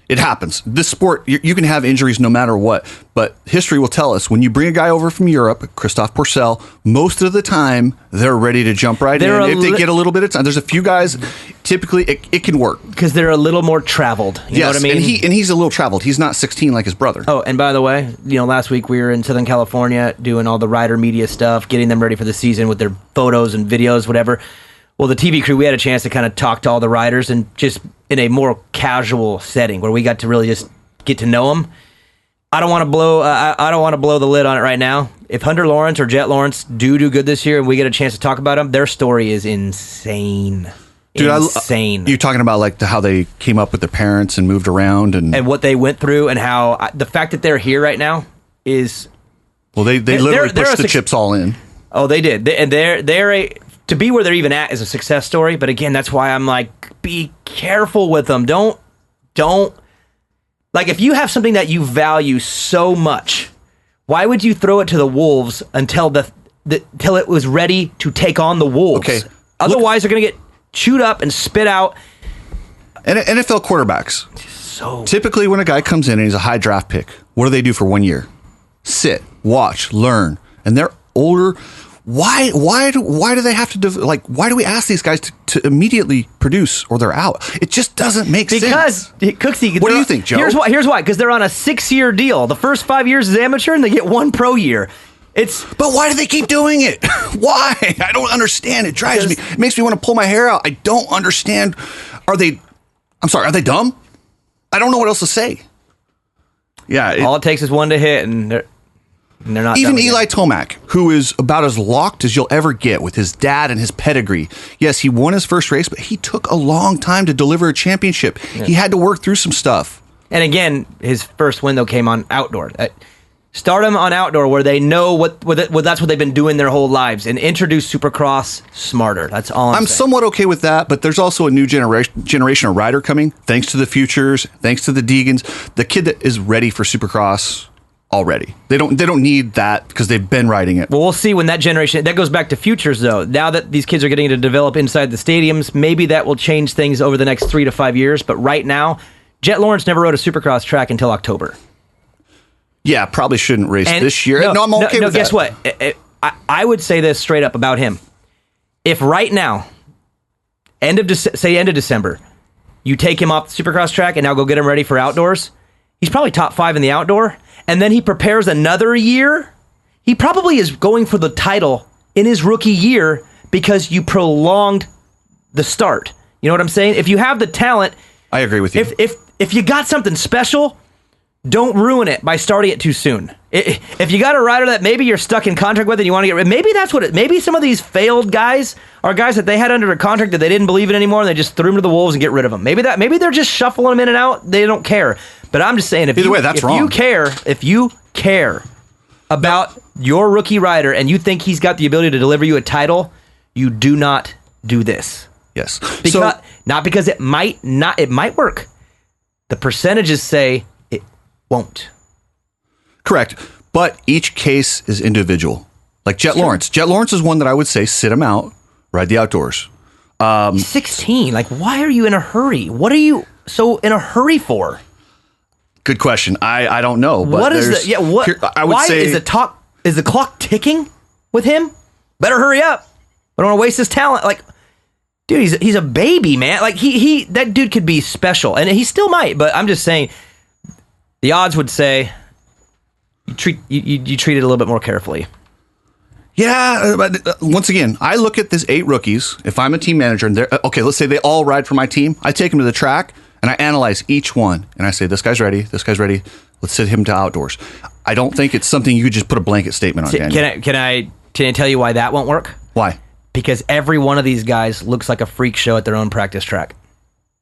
Speaker 8: It happens. This sport, you can have injuries no matter what, but history will tell us when you bring a guy over from Europe, Christophe Pourcel, most of the time they're ready to jump right in. If they get a little bit of time, there's a few guys, typically it can work.
Speaker 2: Because they're a little more traveled. You know what I mean?
Speaker 8: And he's a little traveled. He's not 16 like his brother.
Speaker 2: Oh, and by the way, last week we were in Southern California doing all the rider media stuff, getting them ready for the season with their photos and videos, whatever. Well, the TV crew, we had a chance to kind of talk to all the riders and just in a more casual setting where we got to really just get to know them. I don't want to blow. I don't want to blow the lid on it right now. If Hunter Lawrence or Jet Lawrence do good this year, and we get a chance to talk about them, their story is insane.
Speaker 8: Dude,
Speaker 2: insane.
Speaker 8: You're talking about like how they came up with their parents and moved around and
Speaker 2: what they went through, and how the fact that they're here right now is.
Speaker 8: Well, they literally pushed the chips all in.
Speaker 2: Oh, they did, to be where they're even at is a success story. But again, that's why I'm like, be careful with them. Don't. Like, if you have something that you value so much, why would you throw it to the wolves until till it was ready to take on the wolves?
Speaker 8: Okay.
Speaker 2: Otherwise, they're going to get chewed up and spit out.
Speaker 8: And NFL quarterbacks.
Speaker 2: So
Speaker 8: typically, when a guy comes in and he's a high draft pick, what do they do for 1 year? Sit, watch, learn, and they're older. Why do they have to why do we ask these guys to immediately produce or they're out? It just doesn't make sense.
Speaker 2: Because Cooksey,
Speaker 8: what do you think, Joe?
Speaker 2: Here's why. Because they're on a 6-year deal. The first 5 years is amateur, and they get 1 pro year.
Speaker 8: But why do they keep doing it? Why? I don't understand. It drives me. It makes me want to pull my hair out. I don't understand. Are they dumb? I don't know what else to say. Yeah.
Speaker 2: All it takes is one to hit, and they're not.
Speaker 8: Even Eli Tomac, who is about as locked as you'll ever get with his dad and his pedigree. Yes, he won his first race, but he took a long time to deliver a championship. Yeah. He had to work through some stuff.
Speaker 2: And again, his first win, though, came on outdoor. Start him on outdoor where they know what that's what they've been doing their whole lives, and introduce Supercross smarter. That's all I'm saying.
Speaker 8: Somewhat okay with that, but there's also a new generation of rider coming, thanks to the Futures, thanks to the Degans. The kid that is ready for Supercross already. They don't need that because they've been riding it.
Speaker 2: Well, we'll see when that generation, that goes back to Futures, though. Now that these kids are getting to develop inside the stadiums, maybe that will change things over the next 3 to 5 years. But right now, Jet Lawrence never rode a Supercross track until October.
Speaker 8: Yeah, probably shouldn't race this year. No, I'm okay with that.
Speaker 2: Guess what? I would say this straight up about him. If right now, end of December, you take him off the Supercross track and now go get him ready for outdoors, he's probably top 5 in the outdoor, and then he prepares another year, he probably is going for the title in his rookie year because you prolonged the start. You know what I'm saying? If you have the talent...
Speaker 8: I agree with you.
Speaker 2: If you got something special... Don't ruin it by starting it too soon. If you got a rider that maybe you're stuck in contract with and you want to get rid, maybe that's what maybe some of these failed guys are guys that they had under a contract that they didn't believe in anymore, and they just threw them to the wolves and get rid of them. Maybe they're just shuffling them in and out. They don't care. But I'm just saying, if you care about your rookie rider and you think he's got the ability to deliver you a title, you do not do this.
Speaker 8: Yes.
Speaker 2: Not because it might work. The percentages say won't.
Speaker 8: Correct. But each case is individual. Like Jet Lawrence. Jet Lawrence is one that I would say sit him out, ride the outdoors.
Speaker 2: He's 16. Like, why are you in a hurry? What are you so in a hurry for?
Speaker 8: Good question. I don't know. But
Speaker 2: what is the I would say is the clock ticking with him? Better hurry up. I don't want to waste his talent. Like, dude, he's a baby, man. Like that dude could be special, and he still might. But I'm just saying. The odds would say you treat it a little bit more carefully.
Speaker 8: Yeah, but once again, I look at these 8 rookies. If I'm a team manager, and let's say they all ride for my team. I take them to the track and I analyze each one, and I say, this guy's ready. This guy's ready. Let's sit him to outdoors. I don't think it's something you could just put a blanket statement on. Daniel.
Speaker 2: Can I tell you why that won't work?
Speaker 8: Why?
Speaker 2: Because every one of these guys looks like a freak show at their own practice track.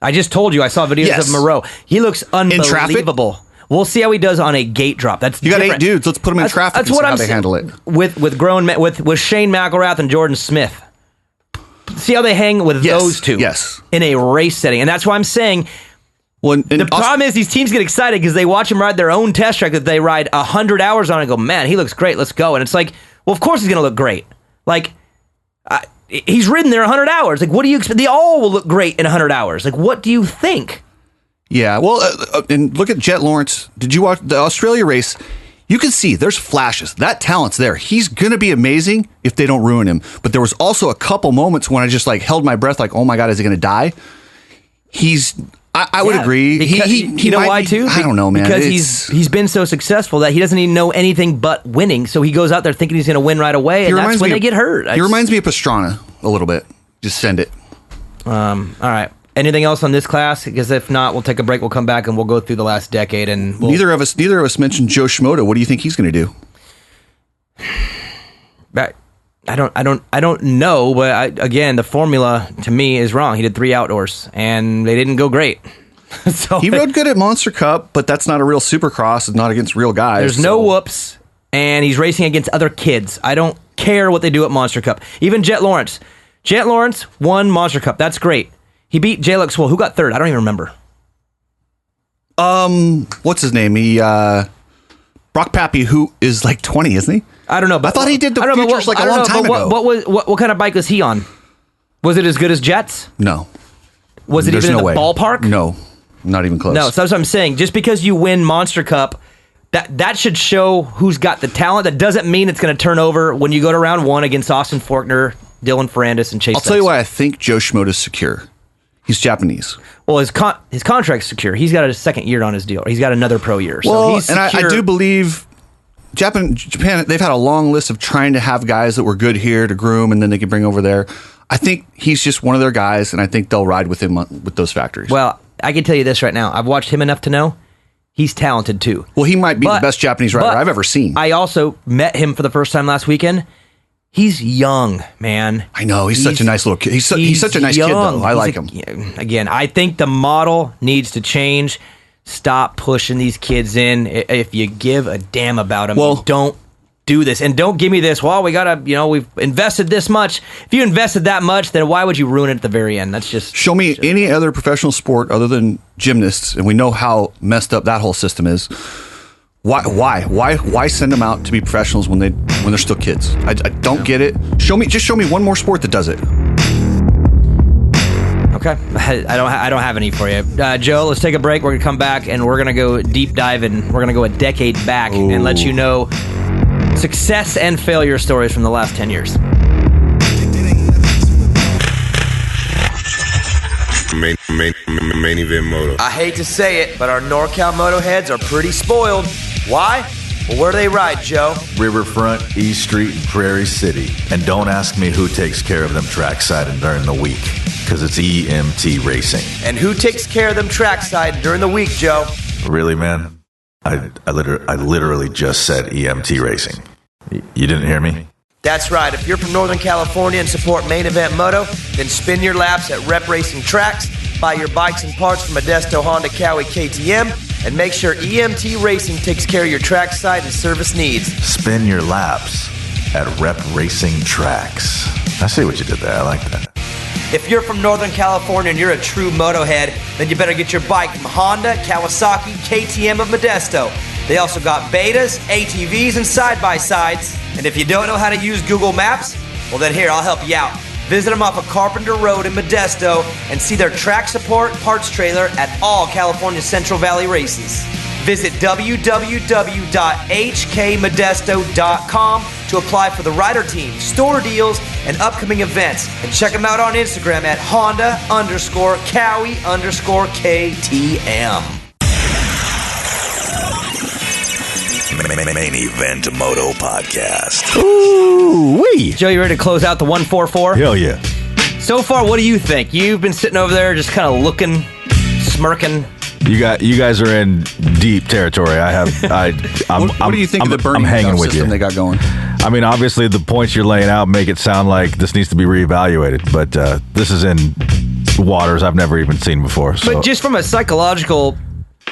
Speaker 2: I just told you I saw videos of Moreau. He looks unbelievable. We'll see how he does on a gate drop. That's
Speaker 8: you got
Speaker 2: different.
Speaker 8: 8 dudes. Let's put them in traffic.
Speaker 2: That's
Speaker 8: and
Speaker 2: what
Speaker 8: see
Speaker 2: I'm
Speaker 8: how they handle it
Speaker 2: with grown men, with Shane McElrath and Jordan Smith. See how they hang with those two.
Speaker 8: Yes,
Speaker 2: in a race setting, and that's why I'm saying.
Speaker 8: Well,
Speaker 2: the problem is these teams get excited because they watch him ride their own test track that they ride 100 hours on and go, man, he looks great. Let's go. And it's like, well, of course he's going to look great. Like, he's ridden there 100 hours. Like, what do you expect? They all will look great in 100 hours. Like, what do you think?
Speaker 8: Yeah, well, and look at Jet Lawrence. Did you watch the Australia race? You can see there's flashes. That talent's there. He's going to be amazing if they don't ruin him. But there was also a couple moments when I just held my breath like, oh my God, is he going to die? I would agree.
Speaker 2: You know why too?
Speaker 8: I don't know, man.
Speaker 2: Because he's been so successful that he doesn't even know anything but winning. So he goes out there thinking he's going to win right away, and that's when they get hurt.
Speaker 8: He reminds me of Pastrana a little bit. Just send it.
Speaker 2: All right. Anything else on this class? Because if not, we'll take a break. We'll come back and we'll go through the last decade. And
Speaker 8: neither of us mentioned Joe Schmoda. What do you think he's going to do?
Speaker 2: I don't know, but again, the formula to me is wrong. He did 3 outdoors, and they didn't go great. So
Speaker 8: he rode good at Monster Cup, but that's not a real Supercross. It's not against real guys.
Speaker 2: There's no whoops, and he's racing against other kids. I don't care what they do at Monster Cup. Even Jet Lawrence. Jet Lawrence won Monster Cup. That's great. He beat J-Lux Swole. Who got third? I don't even remember.
Speaker 8: What's his name? Brock Pappy, who is like 20, isn't he?
Speaker 2: I don't know. But
Speaker 8: I thought he did the Futures like a long time ago.
Speaker 2: What kind of bike was he on? Was it as good as Jet's?
Speaker 8: No.
Speaker 2: Was it even in the ballpark?
Speaker 8: No, not even close.
Speaker 2: No, so that's what I'm saying. Just because you win Monster Cup, that should show who's got the talent. That doesn't mean it's going to turn over when you go to round 1 against Austin Faulkner, Dylan Ferrandis, and Chase.
Speaker 8: I'll tell you why I think Joe Schmoda is secure. He's Japanese.
Speaker 2: Well, his contract's secure. He's got a second year on his deal. He's got another pro year.
Speaker 8: Well,
Speaker 2: so he's
Speaker 8: and
Speaker 2: secure.
Speaker 8: I do believe Japan, they've had a long list of trying to have guys that were good here to groom and then they can bring over there. I think he's just one of their guys, and I think they'll ride with him with those factories.
Speaker 2: Well, I can tell you this right now. I've watched him enough to know he's talented too.
Speaker 8: Well, he might be the best Japanese rider I've ever seen.
Speaker 2: I also met him for the first time last weekend. He's young, man.
Speaker 8: I know. He's such a nice little kid. He's such a nice kid, though. I like him.
Speaker 2: Again, I think the model needs to change. Stop pushing these kids in. If you give a damn about them, don't do this. And don't give me this, well, we've invested this much. If you invested that much, then why would you ruin it at the very end? That's just...
Speaker 8: Show me any other professional sport other than gymnasts, and we know how messed up that whole system is. Why send them out to be professionals when they're still kids? I don't get it. Show me one more sport that does it.
Speaker 2: Okay, I don't have any for you, Joe. Let's take a break. We're gonna come back and we're gonna go deep dive and we're gonna go a decade back and let you know success and failure stories from the last 10 years.
Speaker 5: Main event moto.
Speaker 2: I hate to say it, but our NorCal Motoheads are pretty spoiled. Why? Well, where do they ride, Joe?
Speaker 3: Riverfront, East Street, and Prairie City. And don't ask me who takes care of them trackside and during the week, because it's EMT Racing.
Speaker 2: And who takes care of them trackside during the week, Joe?
Speaker 3: Really, man? I literally just said EMT Racing. You didn't hear me?
Speaker 2: That's right. If you're from Northern California and support Main Event Moto, then spin your laps at Rep Racing Tracks, buy your bikes and parts from Modesto, Honda, Cowie, KTM, and make sure EMT Racing takes care of your trackside and service needs.
Speaker 3: Spin your laps at Rep Racing Tracks. I see what you did there. I like that.
Speaker 2: If you're from Northern California and you're a true Motohead, then you better get your bike from Honda, Kawasaki, KTM of Modesto. They also got betas, ATVs, and side-by-sides. And if you don't know how to use Google Maps, well then here, I'll help you out. Visit them off of Carpenter Road in Modesto and see their track support parts trailer at all California Central Valley races. Visit www.hkmodesto.com to apply for the rider team, store deals, and upcoming events. And check them out on Instagram at Honda_Cowie_KTM.
Speaker 3: Main Event Moto Podcast.
Speaker 7: Ooh-wee.
Speaker 2: Joe, you ready to close out the 144?
Speaker 7: Hell yeah.
Speaker 2: So far, what do you think? You've been sitting over there just kind of looking, smirking.
Speaker 7: You guys are in deep territory.
Speaker 8: What do you think of the burning system they got going?
Speaker 7: I mean, obviously, the points you're laying out make it sound like this needs to be reevaluated, but this is in waters I've never even seen before. So.
Speaker 2: But just from a psychological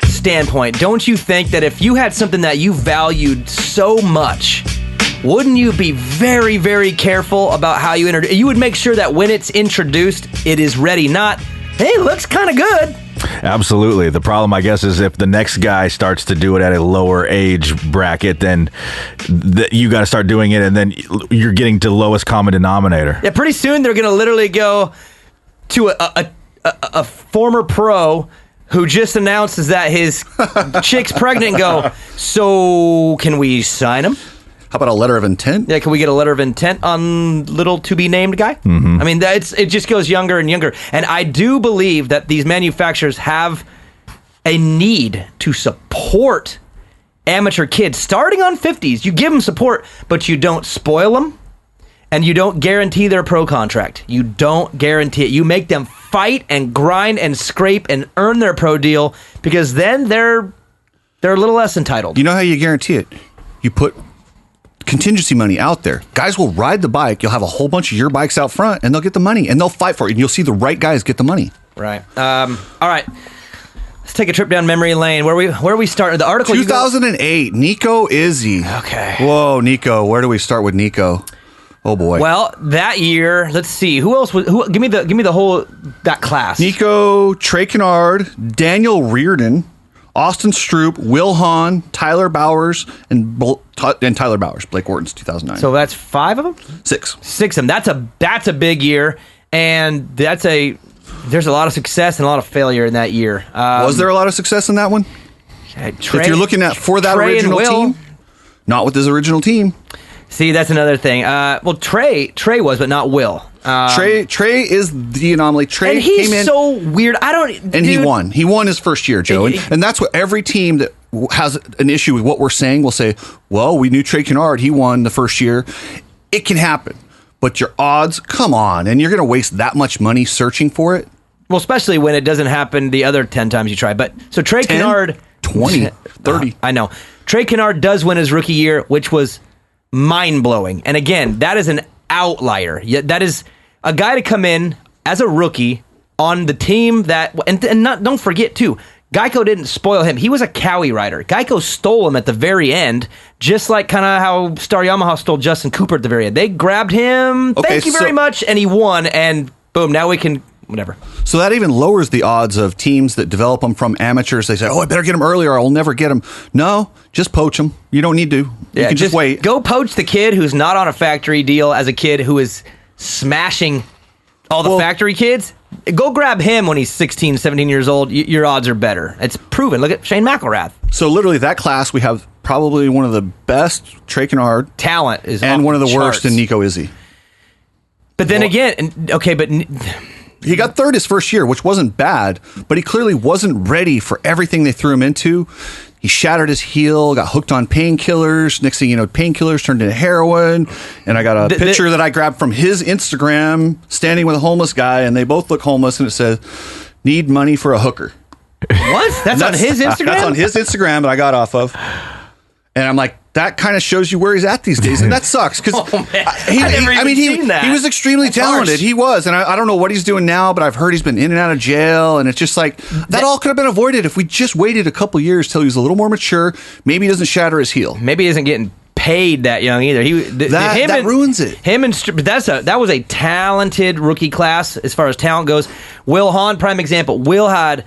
Speaker 2: standpoint, don't you think that if you had something that you valued so much, wouldn't you be very, very careful about how you introduce? You would make sure that when it's introduced, it is ready, not, hey, it looks kind of good.
Speaker 7: Absolutely. The problem, I guess, is if the next guy starts to do it at a lower age bracket, then you got to start doing it, and then you're getting to lowest common denominator.
Speaker 2: Yeah, pretty soon they're going to literally go to a former pro who just announces that his chick's pregnant and go, so can we sign him?
Speaker 8: How about a letter of intent?
Speaker 2: Yeah, can we get a letter of intent on little to-be-named guy?
Speaker 7: Mm-hmm.
Speaker 2: I mean, it just goes younger and younger. And I do believe that these manufacturers have a need to support amateur kids starting on 50s. You give them support, but you don't spoil them, and you don't guarantee their pro contract. You don't guarantee it. You make them fight and grind and scrape and earn their pro deal, because then they're a little less entitled.
Speaker 8: You know how you guarantee it? You put contingency money out there. Guys will ride the bike. You'll have a whole bunch of your bikes out front, and they'll get the money, and they'll fight for it, and you'll see the right guys get the money.
Speaker 2: Right. All right. Let's take a trip down memory lane. Where we start? The article.
Speaker 8: 2008. Nico Izzy.
Speaker 2: Okay.
Speaker 8: Whoa, Nico. Where do we start with Nico? Oh boy.
Speaker 2: Well, that year, let's see. Who else was? Give me the whole that class.
Speaker 8: Nico, Trey Kennard, Daniel Reardon, Austin Stroop, Will Hahn, Tyler Bowers, and Tyler Bowers. Blake Wharton's 2009.
Speaker 2: So that's 5 of them.
Speaker 8: 6
Speaker 2: of them. That's a big year, and there's a lot of success and a lot of failure in that year.
Speaker 8: Was there a lot of success in that one?
Speaker 2: Trey,
Speaker 8: if you're looking at for that
Speaker 2: Trey
Speaker 8: original team, not with his original team.
Speaker 2: See, that's another thing. Well, Trey was, but not Will.
Speaker 8: Trey is the anomaly. Trey
Speaker 2: and he's
Speaker 8: came in
Speaker 2: so weird.
Speaker 8: He won. He won his first year, Joe. And that's what every team that has an issue with what we're saying will say, well, we knew Trey Kennard. He won the first year. It can happen. But your odds, come on. And you're going to waste that much money searching for it?
Speaker 2: Well, especially when it doesn't happen the other 10 times you try. But so Trey
Speaker 8: 10,
Speaker 2: Kennard.
Speaker 8: 20, 30.
Speaker 2: I know. Trey Kennard does win his rookie year, which was mind-blowing. And again, that is an outlier. That is a guy to come in as a rookie on the team that, and not, don't forget too, Geico didn't spoil him. He was a Cowie rider. Geico stole him at the very end, just like kind of how Star Yamaha stole Justin Cooper at the very end. They grabbed him, thank you very much, and he won, and boom, now we can, whatever.
Speaker 8: So that even lowers the odds of teams that develop them from amateurs. They say, oh, I better get them earlier or I'll never get them. No, just poach them. You don't need to. You can just wait.
Speaker 2: Go poach the kid who's not on a factory deal as a kid who is smashing all the factory kids. Go grab him when he's 16, 17 years old. Your odds are better. It's proven. Look at Shane McElrath.
Speaker 8: So literally that class, we have probably one of the best Trey Kennard
Speaker 2: talent is
Speaker 8: and one of the
Speaker 2: charts.
Speaker 8: worst in Nico Izzy.
Speaker 2: But then again, okay, but
Speaker 8: he got third his first year, which wasn't bad, but he clearly wasn't ready for everything they threw him into. He shattered his heel, got hooked on painkillers. Next thing you know, painkillers turned into heroin. And I got a picture that I grabbed from his Instagram, standing with a homeless guy, and they both look homeless, and it says, need money for a hooker.
Speaker 2: What? That's on his Instagram?
Speaker 8: That's on his Instagram that I got off of. And I'm like, that kind of shows you where he's at these days, and that sucks because he was extremely talented. Harsh. He was, and I don't know what he's doing now, but I've heard he's been in and out of jail, and it's just like that all could have been avoided if we just waited a couple years till he was a little more mature. Maybe he doesn't shatter his heel.
Speaker 2: Maybe he isn't getting paid that young either.
Speaker 8: That ruins it.
Speaker 2: That was a talented rookie class as far as talent goes. Will Hahn, prime example. Will had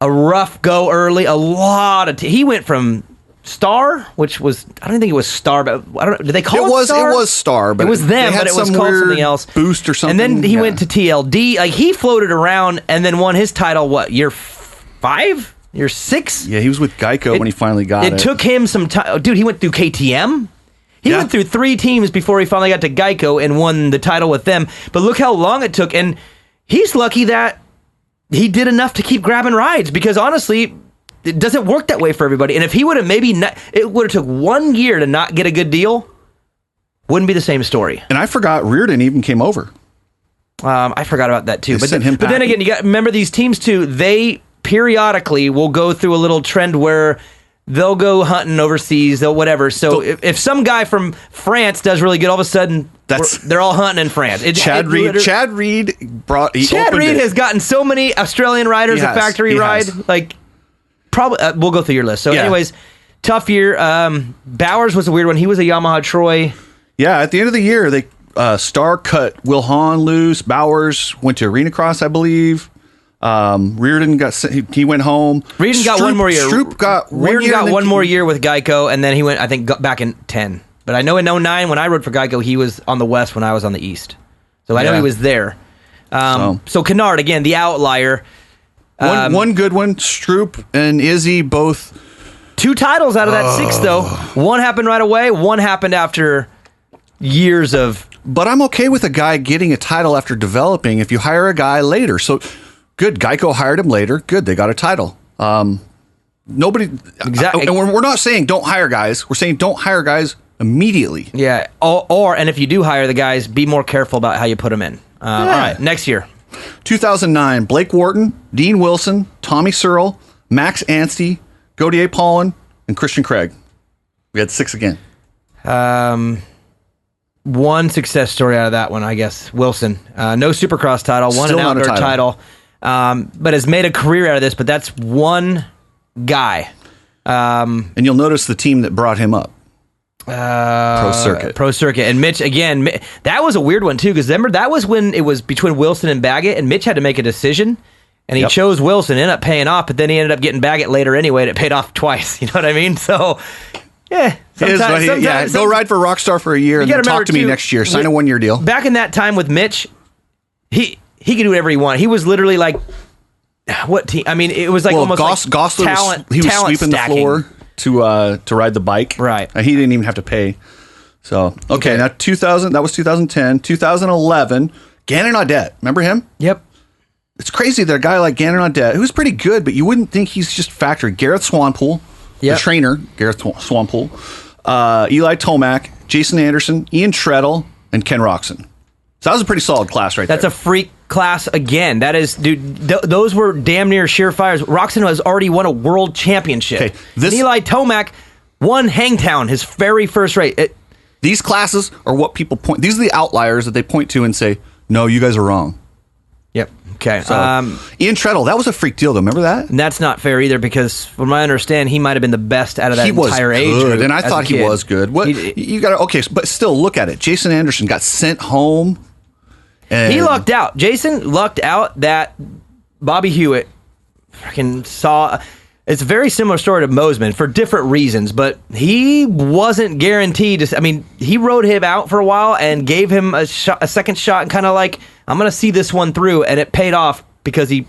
Speaker 2: a rough go early. A lot of he went from Star, which was, I don't think it was Star, but I don't know, did they call it Star?
Speaker 8: It was Star, but
Speaker 2: it was them, but it was called something else.
Speaker 8: Boost or something.
Speaker 2: And then he went to TLD. Like, he floated around and then won his title, year 5? Year 6?
Speaker 8: Yeah, he was with Geico when he finally got it.
Speaker 2: It took him some time. Dude, he went through KTM. He went through 3 teams before he finally got to Geico and won the title with them. But look how long it took. And he's lucky that he did enough to keep grabbing rides, because honestly, it doesn't work that way for everybody. And if he would have it would have took 1 year to not get a good deal, wouldn't be the same story.
Speaker 8: And I forgot Reardon even came over.
Speaker 2: I forgot about that too.
Speaker 8: But
Speaker 2: then again, you got remember these teams too. They periodically will go through a little trend where they'll go hunting overseas, they'll whatever. So if some guy from France does really good, all of a sudden they're all hunting in France.
Speaker 8: Chad Reed
Speaker 2: has gotten so many Australian riders a factory ride. Like, probably we'll go through your list. So anyways, tough year. Bowers was a weird one. He was a Yamaha Troy.
Speaker 8: Yeah, at the end of the year, they Star cut Will Hahn loose. Bowers went to Arena Cross, I believe. Reardon he went home.
Speaker 2: Reardon got 1 more year.
Speaker 8: Stroop got
Speaker 2: one more year with Geico, and then he went, I think, back in 10. But I know in 09, when I rode for Geico, he was on the West when I was on the East. So I know he was there. So Kennard, again, the outlier.
Speaker 8: One good one. Stroop and Izzy both.
Speaker 2: 2 titles out of that 6, though. One happened right away. One happened after years of.
Speaker 8: But I'm okay with a guy getting a title after developing if you hire a guy later. So good. Geico hired him later. Good. They got a title. Nobody.
Speaker 2: Exactly.
Speaker 8: And we're not saying don't hire guys. We're saying don't hire guys immediately.
Speaker 2: Yeah. And if you do hire the guys, be more careful about how you put them in. All right. Next year.
Speaker 8: 2009, Blake Wharton, Dean Wilson, Tommy Searle, Max Anstey, Gautier Paulin, and Christian Craig. We had 6 again.
Speaker 2: One success story out of that one, I guess. Wilson. No Supercross title, won
Speaker 8: Still
Speaker 2: an
Speaker 8: not a
Speaker 2: outdoor title, but has made a career out of this, but that's one guy.
Speaker 8: And you'll notice the team that brought him up. Pro Circuit. And Mitch, again, that was a weird one, too, because remember, that was when it was between Wilson and Baggett, and Mitch had to make a decision, and he chose Wilson, ended up paying off, but then he ended up getting Baggett later anyway, and it paid off twice. You know what I mean? So, yeah. Sometimes, go ride for Rockstar for a year and then talk to me next year. Sign a 1-year deal.
Speaker 2: Back in that time with Mitch, he could do whatever he wanted. He was literally like, what team? I mean, it was like almost
Speaker 8: Gosler
Speaker 2: like talent.
Speaker 8: He was
Speaker 2: talent
Speaker 8: sweeping
Speaker 2: stacking.
Speaker 8: the floor to ride the bike.
Speaker 2: Right.
Speaker 8: And he didn't even have to pay. So, okay. Now 2000, that was 2010. 2011, Gannon Audette. Remember him?
Speaker 2: Yep.
Speaker 8: It's crazy that a guy like Gannon Audette, who's pretty good, but you wouldn't think he's just factory. Gareth Swanpool, the trainer, Gareth Swanpool, Eli Tomac, Jason Anderson, Ian Treadle, and Ken Roxon. So that was a pretty solid class right there.
Speaker 2: That's a freak class again. That is, dude, those were damn near surefires. Roxon has already won a world championship.
Speaker 8: Okay,
Speaker 2: and Eli Tomac won Hangtown, his very first race.
Speaker 8: These classes are what people point. These are the outliers that they point to and say, "No, you guys are wrong."
Speaker 2: Yep. Okay.
Speaker 8: So, Ian Treadle, that was a freak deal, though. Remember that?
Speaker 2: And that's not fair either, because from what I understand, he might have been the best out of that entire age group.
Speaker 8: And I thought he was good. What you got? Okay, but still, look at it. Jason Anderson got sent home. And
Speaker 2: he lucked out. Jason lucked out that Bobby Hewitt freaking saw. It's a very similar story to Mosman for different reasons, but he wasn't guaranteed to. I mean, he rode him out for a while and gave him a second shot, and kind of like, I'm going to see this one through, and it paid off because he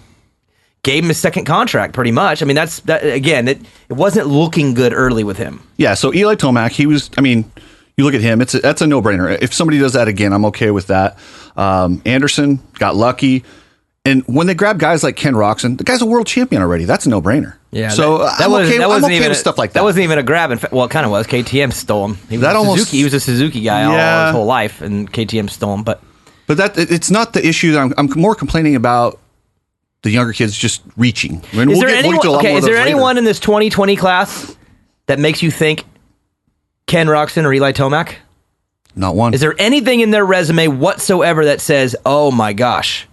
Speaker 2: gave him his second contract, pretty much. I mean, that again, it wasn't looking good early with him.
Speaker 8: Yeah. So Eli Tomac, he was. I mean, you look at him; that's a no-brainer. If somebody does that again, I'm okay with that. Anderson got lucky. And when they grab guys like Ken Roxon, the guy's a world champion already. That's a no-brainer.
Speaker 2: Yeah,
Speaker 8: so I'm okay with stuff like that.
Speaker 2: That wasn't even a grab. Well, it kind of was. KTM stole him. He was a Suzuki guy all his whole life, and KTM stole him. But
Speaker 8: that it's not the issue. I'm more complaining about the younger kids just reaching. I mean,
Speaker 2: is there anyone in this 2020 class that makes you think Ken Roxon or Eli Tomac?
Speaker 8: Not one.
Speaker 2: Is there anything in their resume whatsoever that says, "Oh my gosh"?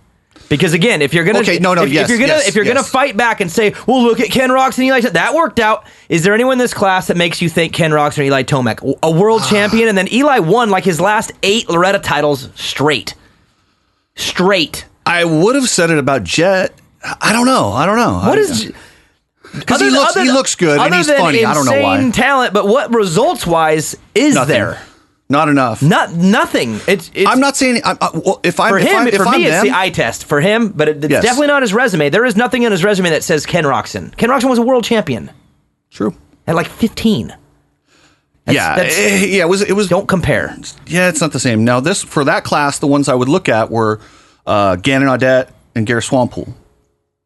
Speaker 2: Because again, if you're gonna if you're gonna fight back and say, "Well, look at Ken Roxon and Eli," that worked out. Is there anyone in this class that makes you think Ken Roxon or Eli Tomac, a world champion, and then Eli won like his last 8 Loretta titles straight?
Speaker 8: I would have said it about Jet. I don't know.
Speaker 2: What is?
Speaker 8: Because he looks good and he's funny. I don't know why.
Speaker 2: Insane talent, but what results wise is there?
Speaker 8: Not enough.
Speaker 2: Nothing.
Speaker 8: I'm not saying. If I'm
Speaker 2: for him,
Speaker 8: it's
Speaker 2: the eye test for him, but it's definitely not his resume. There is nothing in his resume that says Ken Roxon. Ken Roxon was a world champion.
Speaker 8: True.
Speaker 2: At like 15.
Speaker 8: It was.
Speaker 2: Don't compare.
Speaker 8: Yeah, it's not the same. Now, for that class, the ones I would look at were Gannon Audette and Gareth Swanpool.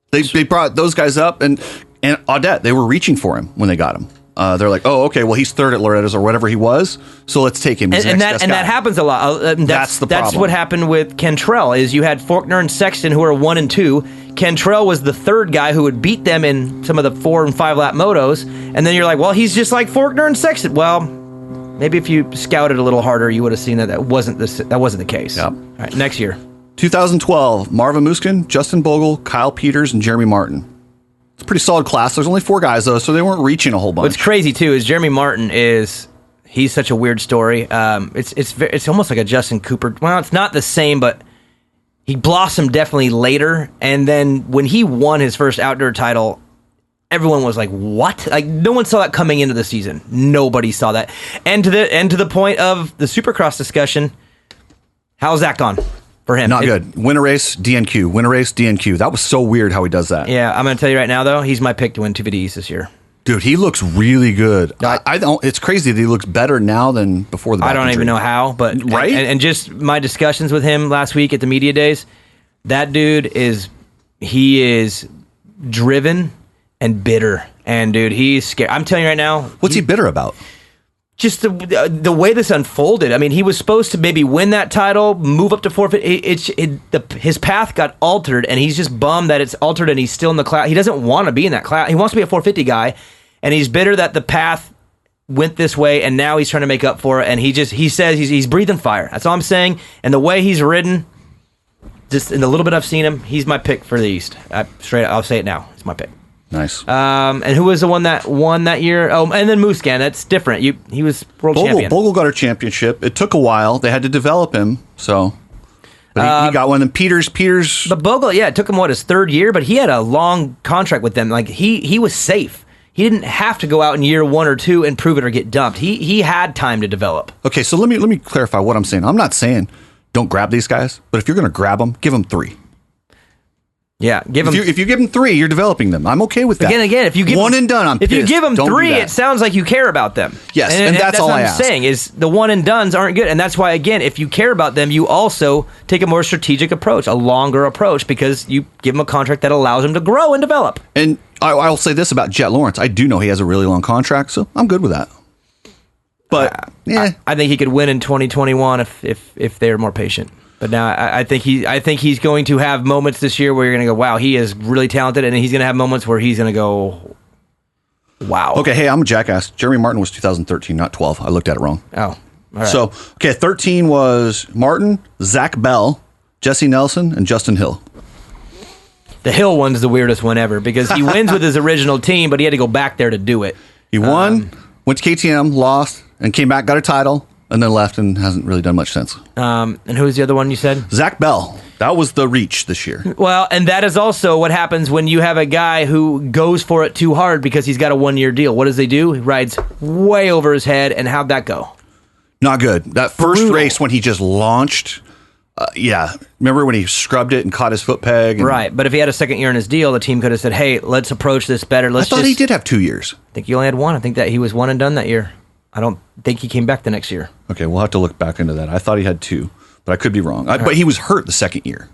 Speaker 8: They brought those guys up, and Audette, they were reaching for him when they got him. They're like, oh, okay, well, he's third at Loretta's or whatever he was, so let's take him.
Speaker 2: And that happens a lot.
Speaker 8: That's the problem.
Speaker 2: That's what happened with Cantrell, is you had Faulkner and Sexton, who are 1 and 2. Cantrell was the third guy who would beat them in some of the 4 and 5 lap motos, and then you're like, well, he's just like Faulkner and Sexton. Well, maybe if you scouted a little harder, you would have seen that wasn't the case.
Speaker 8: Yep.
Speaker 2: All right, next year.
Speaker 8: 2012, Marvin Muskin, Justin Bogle, Kyle Peters, and Jeremy Martin. It's a pretty solid class. There's only 4 guys, though, so they weren't reaching a whole bunch.
Speaker 2: What's crazy, too, is Jeremy Martin he's such a weird story. It's almost like a Justin Cooper. Well, it's not the same, but he blossomed definitely later. And then when he won his first outdoor title, everyone was like, what? Like, no one saw that coming into the season. Nobody saw that. And to the point of the Supercross discussion, how's that gone? For him.
Speaker 8: Not good. Win a race, DNQ. Win a race, DNQ. That was so weird how he does that.
Speaker 2: Yeah, I'm going to tell you right now, though, he's my pick to win 250 this year.
Speaker 8: Dude, he looks really good. I don't. It's crazy that he looks better now than before the back
Speaker 2: I don't
Speaker 8: injury.
Speaker 2: even know how, but
Speaker 8: right.
Speaker 2: And just my discussions with him last week at the media days, that dude is driven and bitter. And dude, he's scared. I'm telling you right now.
Speaker 8: What's he bitter about?
Speaker 2: just the way this unfolded. I mean, he was supposed to maybe win that title, move up to 450. His path got altered, and he's just bummed that it's altered, and he's still in the class. He doesn't want to be in that class. He wants to be a 450 guy, and he's bitter that the path went this way, and now he's trying to make up for it. And he says he's breathing fire. That's all I'm saying. And the way he's ridden, just in the little bit I've seen him, he's my pick for the East. I'll say it now. It's my pick.
Speaker 8: Nice.
Speaker 2: And who was the one that won that year? Oh, and then Muscan. That's different. He was world champion.
Speaker 8: Bogle got a championship. It took a while. They had to develop him. So, but he got one. And Peters.
Speaker 2: But Bogle, it took him his third year, but he had a long contract with them. Like he was safe. He didn't have to go out in year 1 or 2 and prove it or get dumped. He had time to develop.
Speaker 8: Okay, so let me clarify what I'm saying. I'm not saying don't grab these guys, but if you're going to grab them, give them 3.
Speaker 2: Yeah,
Speaker 8: if you give them 3, you're developing them. I'm okay with that.
Speaker 2: Again, if you give
Speaker 8: one and done, I'm pissed.
Speaker 2: If you give them
Speaker 8: don't
Speaker 2: 3, it sounds like you care about them.
Speaker 8: Yes, and that's all
Speaker 2: what
Speaker 8: I
Speaker 2: I'm saying is the one and dones aren't good, and that's why again, if you care about them, you also take a more strategic approach, a longer approach, because you give them a contract that allows them to grow and develop.
Speaker 8: And I'll say this about Jet Lawrence: I do know he has a really long contract, so I'm good with that. But
Speaker 2: I think he could win in 2021 if they're more patient. But now I think he's going to have moments this year where you're going to go, wow, he is really talented, and he's going to have moments where he's going to go, wow.
Speaker 8: Okay, hey, I'm a jackass. Jeremy Martin was 2013, not 12. I looked at it wrong.
Speaker 2: Oh, all right.
Speaker 8: So, 13 was Martin, Zach Bell, Jesse Nelson, and Justin Hill.
Speaker 2: The Hill one's the weirdest one ever because he wins with his original team, but he had to go back there to do it.
Speaker 8: He won, went to KTM, lost, and came back, got a title. And then left and hasn't really done much since.
Speaker 2: And who was the other one you said?
Speaker 8: Zach Bell. That was the reach this year.
Speaker 2: Well, and that is also what happens when you have a guy who goes for it too hard because he's got a 1-year deal. What does he do? He rides way over his head, and how'd that go?
Speaker 8: Not good. That first race when he just launched, remember when he scrubbed it and caught his foot peg?
Speaker 2: Right, but if he had a second year in his deal, the team could have said, hey, let's approach this better.
Speaker 8: I thought he did have 2 years.
Speaker 2: I think he only had 1. I think that he was 1 and done that year. I don't think he came back the next year.
Speaker 8: Okay, we'll have to look back into that. I thought he had 2, but I could be wrong. But he was hurt the second year.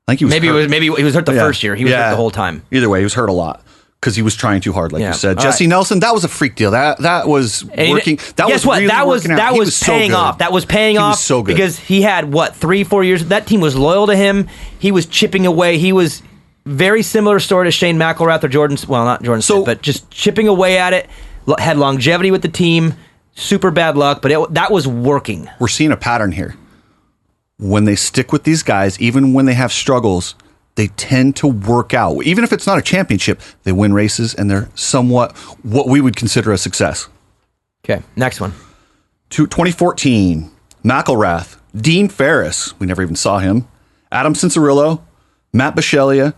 Speaker 8: I think he was hurt.
Speaker 2: Maybe he was hurt the first year. He was hurt the whole time.
Speaker 8: Either way, he was hurt a lot because he was trying too hard, like you said. Jesse Nelson, that was a freak deal. That was working. That
Speaker 2: guess
Speaker 8: was
Speaker 2: what?
Speaker 8: Really
Speaker 2: that was paying off. That was paying off.
Speaker 8: He was so good
Speaker 2: because he had 3-4 years. That team was loyal to him. He was chipping away. He was very similar story to Shane McElrath or Jordan. Well, not Jordan Smith, but just chipping away at it. Had longevity with the team. Super bad luck, but that was working.
Speaker 8: We're seeing a pattern here. When they stick with these guys, even when they have struggles, they tend to work out. Even if it's not a championship, they win races, and they're somewhat what we would consider a success.
Speaker 2: Okay, next one.
Speaker 8: 2014, McElrath, Dean Ferris, we never even saw him, Adam Cincerillo, Matt Bisceglia,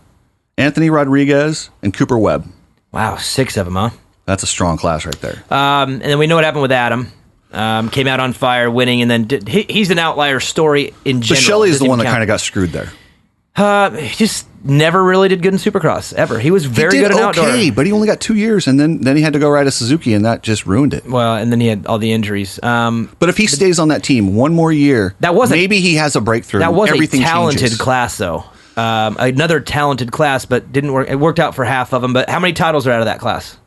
Speaker 8: Anthony Rodriguez, and Cooper Webb.
Speaker 2: Wow, 6 of them, huh?
Speaker 8: That's a strong class right there.
Speaker 2: And then we know what happened with Adam. Came out on fire, winning, and then he's an outlier story in general.
Speaker 8: Bisceglia is the one that kind of got screwed there.
Speaker 2: He just never really did good in Supercross, ever. He was very good in outdoor.
Speaker 8: But he only got 2 years, and then he had to go ride a Suzuki, and that just ruined it.
Speaker 2: Well, and then he had all the injuries.
Speaker 8: But if he stays on that team one more year, maybe he has a breakthrough.
Speaker 2: That was
Speaker 8: Everything
Speaker 2: a talented
Speaker 8: changes.
Speaker 2: class, though. Another talented class, but didn't work. It worked out for half of them. But how many titles are out of that class?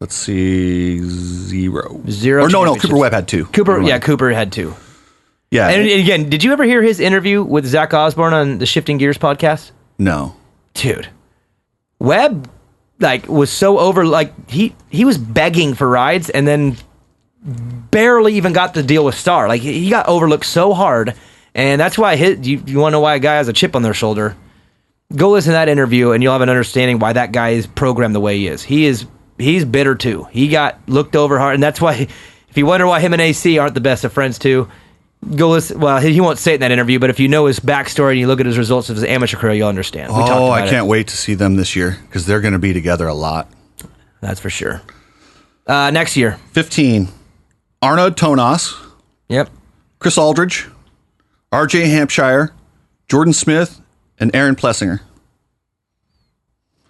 Speaker 8: Let's see, 0.
Speaker 2: Or
Speaker 8: no, Cooper Webb had 2.
Speaker 2: Cooper had 2.
Speaker 8: Yeah.
Speaker 2: And again, did you ever hear his interview with Zach Osborne on the Shifting Gears podcast?
Speaker 8: No.
Speaker 2: Dude. Webb, was so over, he was begging for rides and then barely even got the deal with Star. He got overlooked so hard, and that's why you want to know why a guy has a chip on their shoulder? Go listen to that interview, and you'll have an understanding why that guy is programmed the way he is. He's bitter too. He got looked over hard, and that's why, if you wonder why him and AC aren't the best of friends too, go listen. Well, he won't say it in that interview, but if you know his backstory and you look at his results of his amateur career, you'll understand.
Speaker 8: I can't wait to see them this year because they're going to be together a lot.
Speaker 2: That's for sure. Next year.
Speaker 8: 15. Arnaud Tonas.
Speaker 2: Yep.
Speaker 8: Chris Aldridge. RJ Hampshire. Jordan Smith. And Aaron Plessinger.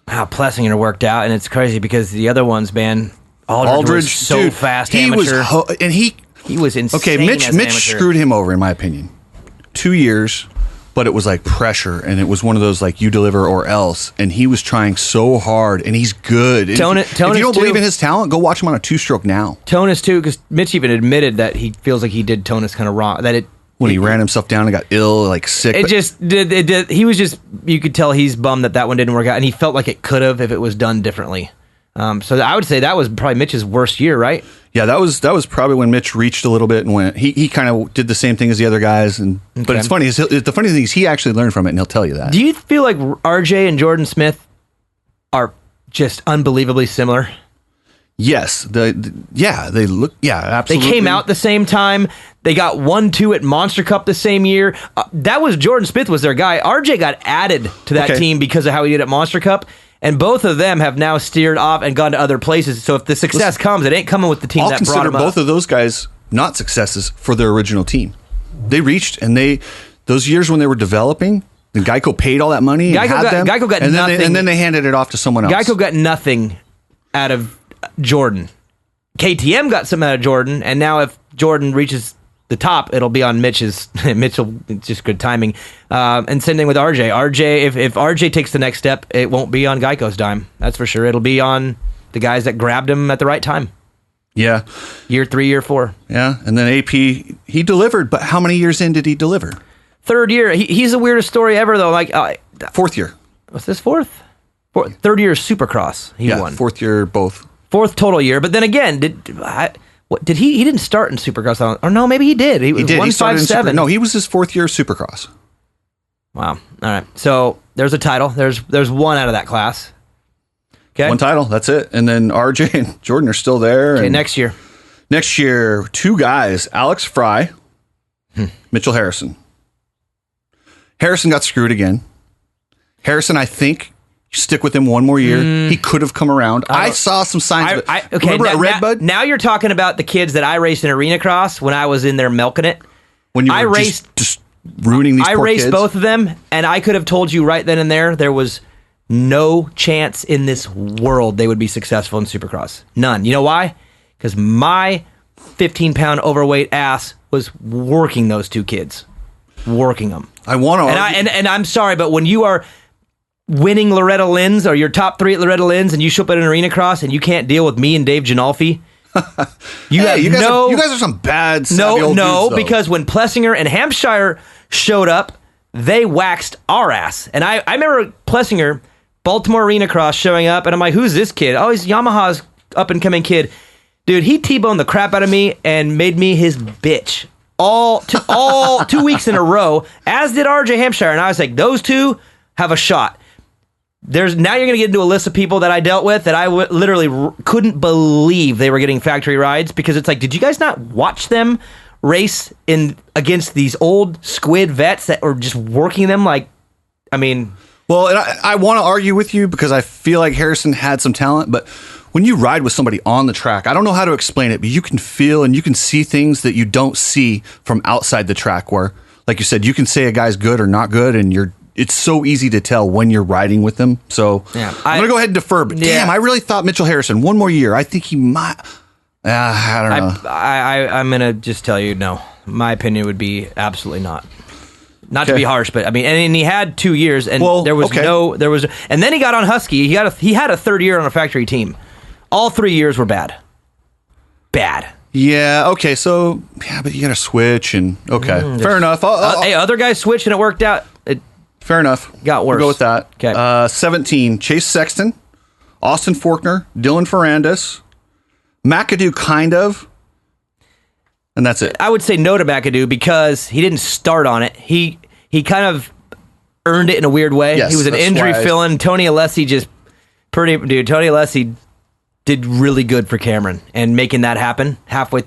Speaker 2: Wow, Plessinger worked out, and it's crazy because the other ones, man, Aldridge was so
Speaker 8: dude,
Speaker 2: fast.
Speaker 8: He
Speaker 2: amateur.
Speaker 8: he
Speaker 2: was insane.
Speaker 8: Okay, Mitch screwed him over, in my opinion. 2 years, but it was like pressure, and it was one of those like you deliver or else. And he was trying so hard, and he's good. If you don't believe in his talent, go watch him on a 2-stroke now.
Speaker 2: Tonus too, because Mitch even admitted that he feels like he did Tonus kind of wrong. When
Speaker 8: he ran himself down and got ill, like sick.
Speaker 2: He was just, you could tell he's bummed that one didn't work out, and he felt like it could have if it was done differently. So I would say that was probably Mitch's worst year, right?
Speaker 8: Yeah, that was probably when Mitch reached a little bit and went. He kind of did the same thing as the other guys, but it's funny. The funny thing is he actually learned from it, and he'll tell you that.
Speaker 2: Do you feel like RJ and Jordan Smith are just unbelievably similar?
Speaker 8: Yes, they look. Yeah, absolutely.
Speaker 2: They came out the same time. They got 1-2 at Monster Cup the same year. That was Jordan Smith was their guy. RJ got added to that team because of how he did at Monster Cup, and both of them have now steered off and gone to other places. So if the success comes, it ain't coming with the team that brought them up.
Speaker 8: I'll consider both of those guys not successes for their original team. They reached, and those years when they were developing, and Geico paid all that money.
Speaker 2: Geico got nothing,
Speaker 8: and then they handed it off to someone else.
Speaker 2: Geico got nothing out of Jordan. KTM got some out of Jordan, and now if Jordan reaches the top, it'll be on Mitch's. Mitchell, just good timing. And same thing with RJ. If RJ takes the next step, it won't be on Geico's dime. That's for sure. It'll be on the guys that grabbed him at the right time.
Speaker 8: Yeah.
Speaker 2: Year 3, year 4.
Speaker 8: Yeah, and then AP, he delivered, but how many years in did he deliver?
Speaker 2: 3rd year. He's the weirdest story ever, though. Like
Speaker 8: 4th year.
Speaker 2: Was this 4th? 3rd year Supercross. He won.
Speaker 8: 4th year both.
Speaker 2: 4th total year, but then again, did he didn't start in Supercross? Or no, maybe he did. He did. 157.
Speaker 8: No, he was his 4th year Supercross.
Speaker 2: Wow. All right. So there's a title. There's one out of that class. Okay.
Speaker 8: One title. That's it. And then RJ and Jordan are still there.
Speaker 2: Okay. Next year.
Speaker 8: Next year, 2 guys: Alex Fry, Mitchell Harrison. Harrison got screwed again. Harrison, I think. Stick with him one more year. He could have come around. I saw some signs of it.
Speaker 2: Okay,
Speaker 8: remember at Redbud?
Speaker 2: Now you're talking about the kids that I raced in Arena Cross when I was in there milking it.
Speaker 8: When you were just ruining these poor kids?
Speaker 2: I raced both of them, and I could have told you right then and there was no chance in this world they would be successful in Supercross. None. You know why? Because my 15-pound overweight ass was working those 2 kids. Working them.
Speaker 8: I want to
Speaker 2: and I'm sorry, but when you are winning Loretta Lynn's or your top 3 at Loretta Lynn's and you show up at an Arena Cross and you can't deal with me and Dave Ginolfi, you
Speaker 8: guys are some bad old dudes,
Speaker 2: because when Plessinger and Hampshire showed up, they waxed our ass. And I remember Plessinger, Baltimore Arena Cross, showing up, and I'm like, who's this kid? Oh, he's Yamaha's up-and-coming kid. Dude, he T-boned the crap out of me and made me his bitch. All 2 weeks in a row, as did RJ Hampshire. And I was like, those 2 have a shot. Now you're going to get into a list of people that I dealt with that I literally couldn't believe they were getting factory rides, because it's like, did you guys not watch them race against these old squid vets that were just working them like, I mean...
Speaker 8: Well, and I want to argue with you because I feel like Harrison had some talent, but when you ride with somebody on the track, I don't know how to explain it, but you can feel and you can see things that you don't see from outside the track where, like you said, you can say a guy's good or not good, and it's so easy to tell when you're riding with them. So I'm going to go ahead and defer. But damn, I really thought Mitchell Harrison, one more year. I think he might. I don't know.
Speaker 2: I'm going to just tell you, no. My opinion would be absolutely not. Not to be harsh, but I mean, and he had 2 years, and and then he got on Husky. He had a 3rd year on a factory team. All 3 years were bad. Bad.
Speaker 8: Yeah, okay, so, but you got to switch, and, fair enough.
Speaker 2: Hey, other guys switched, and it worked out.
Speaker 8: Fair enough.
Speaker 2: Got worse.
Speaker 8: We'll go with that.
Speaker 2: Okay.
Speaker 8: 17, Chase Sexton, Austin Faulkner, Dylan Ferrandis, McAdoo, kind of, and that's it.
Speaker 2: I would say no to McAdoo because he didn't start on it. He kind of earned it in a weird way.
Speaker 8: Yes,
Speaker 2: he was an injury fill-in. Tony Alessi Tony Alessi did really good for Cameron and making that happen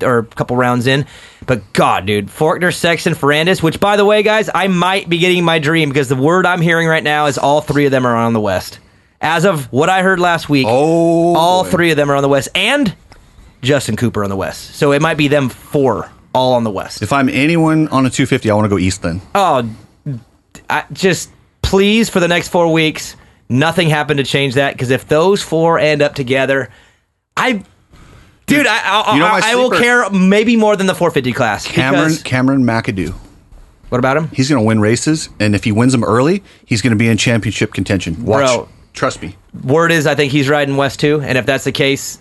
Speaker 2: or a couple rounds in. But God, dude, Faulkner, Sexton, Ferrandis, which, by the way, guys, I might be getting my dream because the word I'm hearing right now is all 3 of them are on the West. As of what I heard last week, all 3 of them are on the West, and Justin Cooper on the West. So it might be them 4 all on the West.
Speaker 8: If I'm anyone on a 250, I want to go East then.
Speaker 2: Oh, just please, for the next 4 weeks, nothing happened to change that, because if those 4 end up together... I will care maybe more than the 450 class.
Speaker 8: Cameron McAdoo.
Speaker 2: What about him?
Speaker 8: He's going to win races, and if he wins them early, he's going to be in championship contention. Watch.
Speaker 2: Bro,
Speaker 8: trust me.
Speaker 2: Word is, I think he's riding West too, and if that's the case,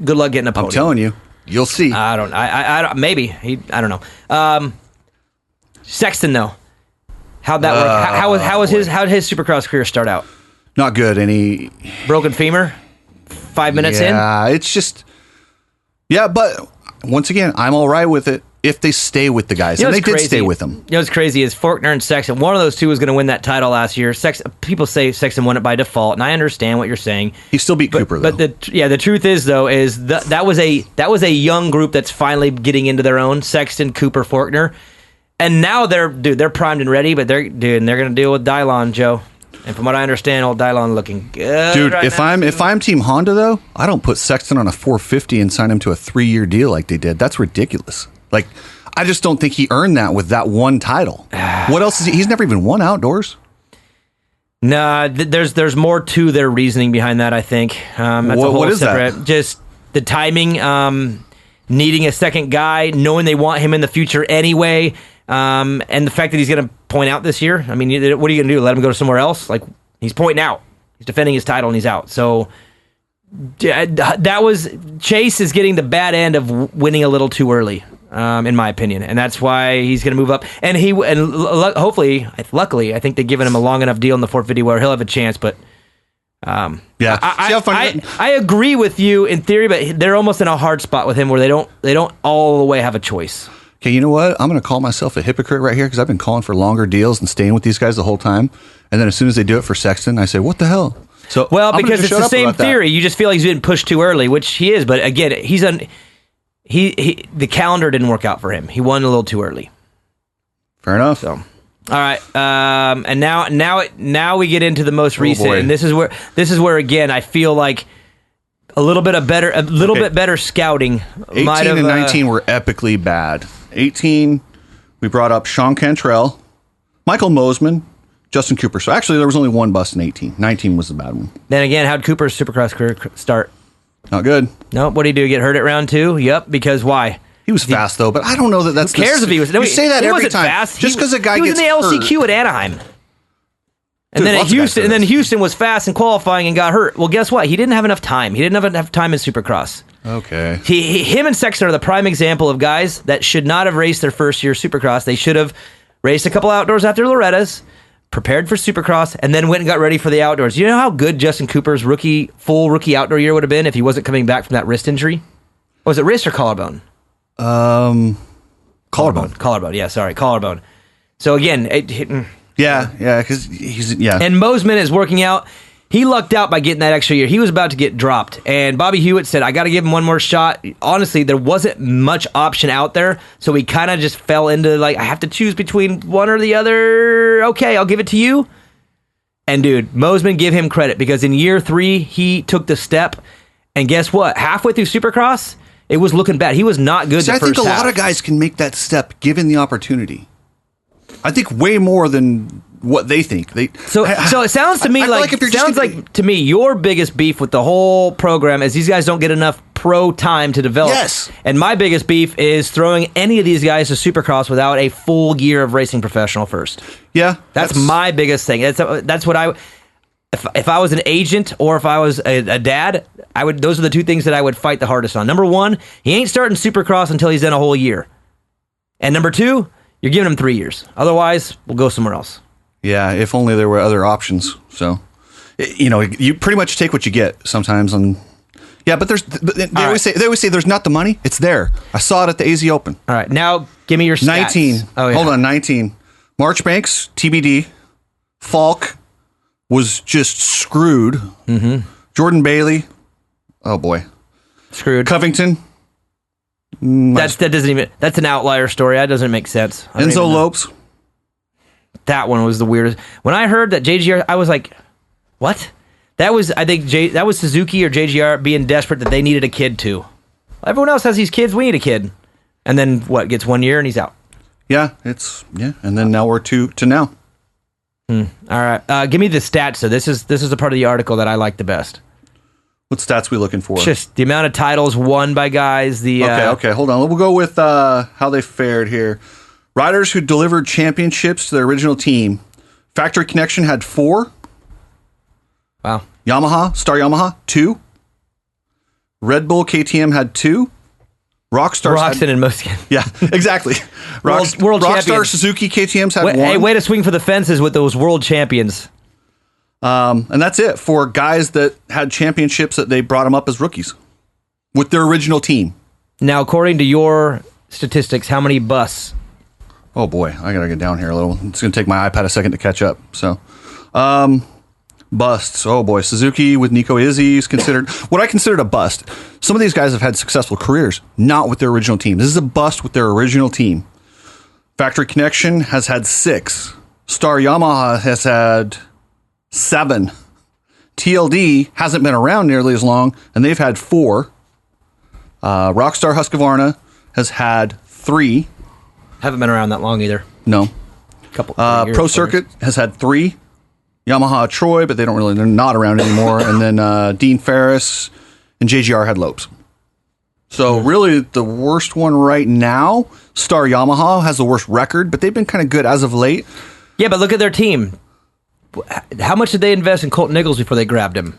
Speaker 2: good luck getting a podium.
Speaker 8: I'm telling you, you'll see.
Speaker 2: I don't. Maybe I don't know. Sexton though, how'd that work? How did his Supercross career start out?
Speaker 8: Not good. And he
Speaker 2: broken femur. 5 minutes in.
Speaker 8: Yeah, it's just. Yeah, but once again, I'm all right with it if they stay with the guys, and they did stay with them.
Speaker 2: You know what's crazy is Faulkner and Sexton. One of those two was going to win that title last year. People say Sexton won it by default, and I understand what you're saying.
Speaker 8: He still beat Cooper, though.
Speaker 2: But the truth is, though, is that was a young group that's finally getting into their own. Sexton, Cooper, Faulkner, and now they're primed and ready. But they're going to deal with Dylon, Joe. And from what I understand, old Dylon looking good.
Speaker 8: Dude,
Speaker 2: right
Speaker 8: if
Speaker 2: now.
Speaker 8: I'm Team Honda, though, I don't put Sexton on a 450 and sign him to a 3-year deal like they did. That's ridiculous. Like, I just don't think he earned that with that one title. What else is he? He's never even won outdoors.
Speaker 2: Nah, there's more to their reasoning behind that, I think. That's a whole
Speaker 8: what is
Speaker 2: separate,
Speaker 8: that?
Speaker 2: Just the timing, needing a second guy, knowing they want him in the future anyway, and the fact that he's going to point out this year. I mean, what are you going to do? Let him go to somewhere else? Like, he's pointing out. He's defending his title, and he's out. So that was Chase is getting the bad end of winning a little too early. In my opinion, and that's why he's going to move up. And hopefully, luckily, I think they've given him a long enough deal in the 450 where he'll have a chance. But
Speaker 8: yeah,
Speaker 2: I agree with you in theory, but they're almost in a hard spot with him where they don't all the way have a choice.
Speaker 8: Okay, you know what? I'm going to call myself a hypocrite right here because I've been calling for longer deals and staying with these guys the whole time. And then as soon as they do it for Sexton, I say, "What the hell?" So
Speaker 2: because it's the same theory. You just feel like he's been pushed too early, which he is. But again, the calendar didn't work out for him. He won a little too early.
Speaker 8: Fair enough.
Speaker 2: So, all right, and now we get into the most recent,
Speaker 8: boy.
Speaker 2: and this is where again I feel like a little bit better scouting.
Speaker 8: 18 and 19 were epically bad. 18, we brought up Sean Cantrell, Michael Mosman, Justin Cooper. So actually, there was only one bust in 18. 19 was the bad one.
Speaker 2: Then again, how'd Cooper's Supercross career start?
Speaker 8: Not good.
Speaker 2: No, what did he do? Get hurt at round 2? Yep, because why?
Speaker 8: He was fast, though, but I don't know that that's...
Speaker 2: Who cares if he was...
Speaker 8: You say that every time.
Speaker 2: Fast.
Speaker 8: Just because a guy gets
Speaker 2: hurt. He was in the LCQ at Anaheim. And then Houston was fast in qualifying and got hurt. Well, guess what? He didn't have enough time. He didn't have enough time in Supercross.
Speaker 8: Okay.
Speaker 2: Him and Sexton are the prime example of guys that should not have raced their first year Supercross. They should have raced a couple outdoors after Loretta's, prepared for Supercross, and then went and got ready for the outdoors. You know how good Justin Cooper's full rookie outdoor year would have been if he wasn't coming back from that wrist injury? Was it wrist or collarbone?
Speaker 8: Collarbone.
Speaker 2: Collarbone. Yeah, sorry, collarbone. So again,
Speaker 8: because he's
Speaker 2: And Mosman is working out. He lucked out by getting that extra year. He was about to get dropped, and Bobby Hewitt said, "I got to give him one more shot." Honestly, there wasn't much option out there, so he kind of just fell into like, I have to choose between one or the other. Okay, I'll give it to you. And dude, Mosman, give him credit because in year 3 he took the step, and guess what? Halfway through Supercross, it was looking bad. He was not good.
Speaker 8: I think a lot of guys can make that step given the opportunity. I think way more than what they think.
Speaker 2: So it sounds to me to me your biggest beef with the whole program is these guys don't get enough pro time to develop.
Speaker 8: Yes.
Speaker 2: And my biggest beef is throwing any of these guys to Supercross without a full year of racing professional first.
Speaker 8: Yeah.
Speaker 2: That's my biggest thing. That's what I if I was an agent or if I was a dad, those are the two things that I would fight the hardest on. Number 1, he ain't starting Supercross until he's done a whole year. And number 2, you're giving him 3 years. Otherwise, we'll go somewhere else.
Speaker 8: Yeah, if only there were other options. So, you pretty much take what you get sometimes. But they always say there's not the money. It's there. I saw it at the AZ Open.
Speaker 2: All right, now give me your stats.
Speaker 8: 19.
Speaker 2: Oh, yeah.
Speaker 8: Hold on, 19. Marchbanks, TBD. Falk was just screwed.
Speaker 2: Mm-hmm.
Speaker 8: Jordan Bailey. Oh boy,
Speaker 2: screwed.
Speaker 8: Covington.
Speaker 2: That doesn't even. That's an outlier story. That doesn't make sense.
Speaker 8: Enzo Lopes.
Speaker 2: That one was the weirdest. When I heard that JGR, I was like, "What?" That was, I think, that was Suzuki or JGR being desperate that they needed a kid too. Everyone else has these kids. We need a kid, and then what? Gets 1 year and he's out.
Speaker 8: Yeah, and then now we're to now.
Speaker 2: All right, give me the stats. So this is the part of the article that I like the best.
Speaker 8: What stats we looking for?
Speaker 2: Just the amount of titles won by guys.
Speaker 8: Okay, hold on. We'll go with how they fared here. Riders who delivered championships to their original team. Factory Connection had 4.
Speaker 2: Wow.
Speaker 8: Star Yamaha, 2. Red Bull KTM had 2.
Speaker 2: Roxon and Muskin.
Speaker 8: Yeah, exactly.
Speaker 2: World
Speaker 8: Rockstar
Speaker 2: champions.
Speaker 8: Suzuki KTM's had 1.
Speaker 2: Hey, way to swing for the fences with those world champions.
Speaker 8: And that's it for guys that had championships that they brought them up as rookies with their original team.
Speaker 2: Now, according to your statistics, how many busts?
Speaker 8: Oh boy, I gotta get down here a little. It's gonna take my iPad a second to catch up. So, busts. Oh boy, Suzuki with Nico Izzy is considered what I considered a bust. Some of these guys have had successful careers, not with their original team. This is a bust with their original team. Factory Connection has had 6. Star Yamaha has had 7. TLD hasn't been around nearly as long, and they've had 4. Rockstar Husqvarna has had 3.
Speaker 2: Haven't been around that long either.
Speaker 8: No.
Speaker 2: Couple.
Speaker 8: Pro Circuit has had 3. Yamaha Troy, but they're not around anymore. And then Dean Ferris and JGR had Lopes. So really the worst one right now, Star Yamaha has the worst record, but they've been kind of good as of late.
Speaker 2: Yeah, but look at their team. How much did they invest in Colton Nichols before they grabbed him?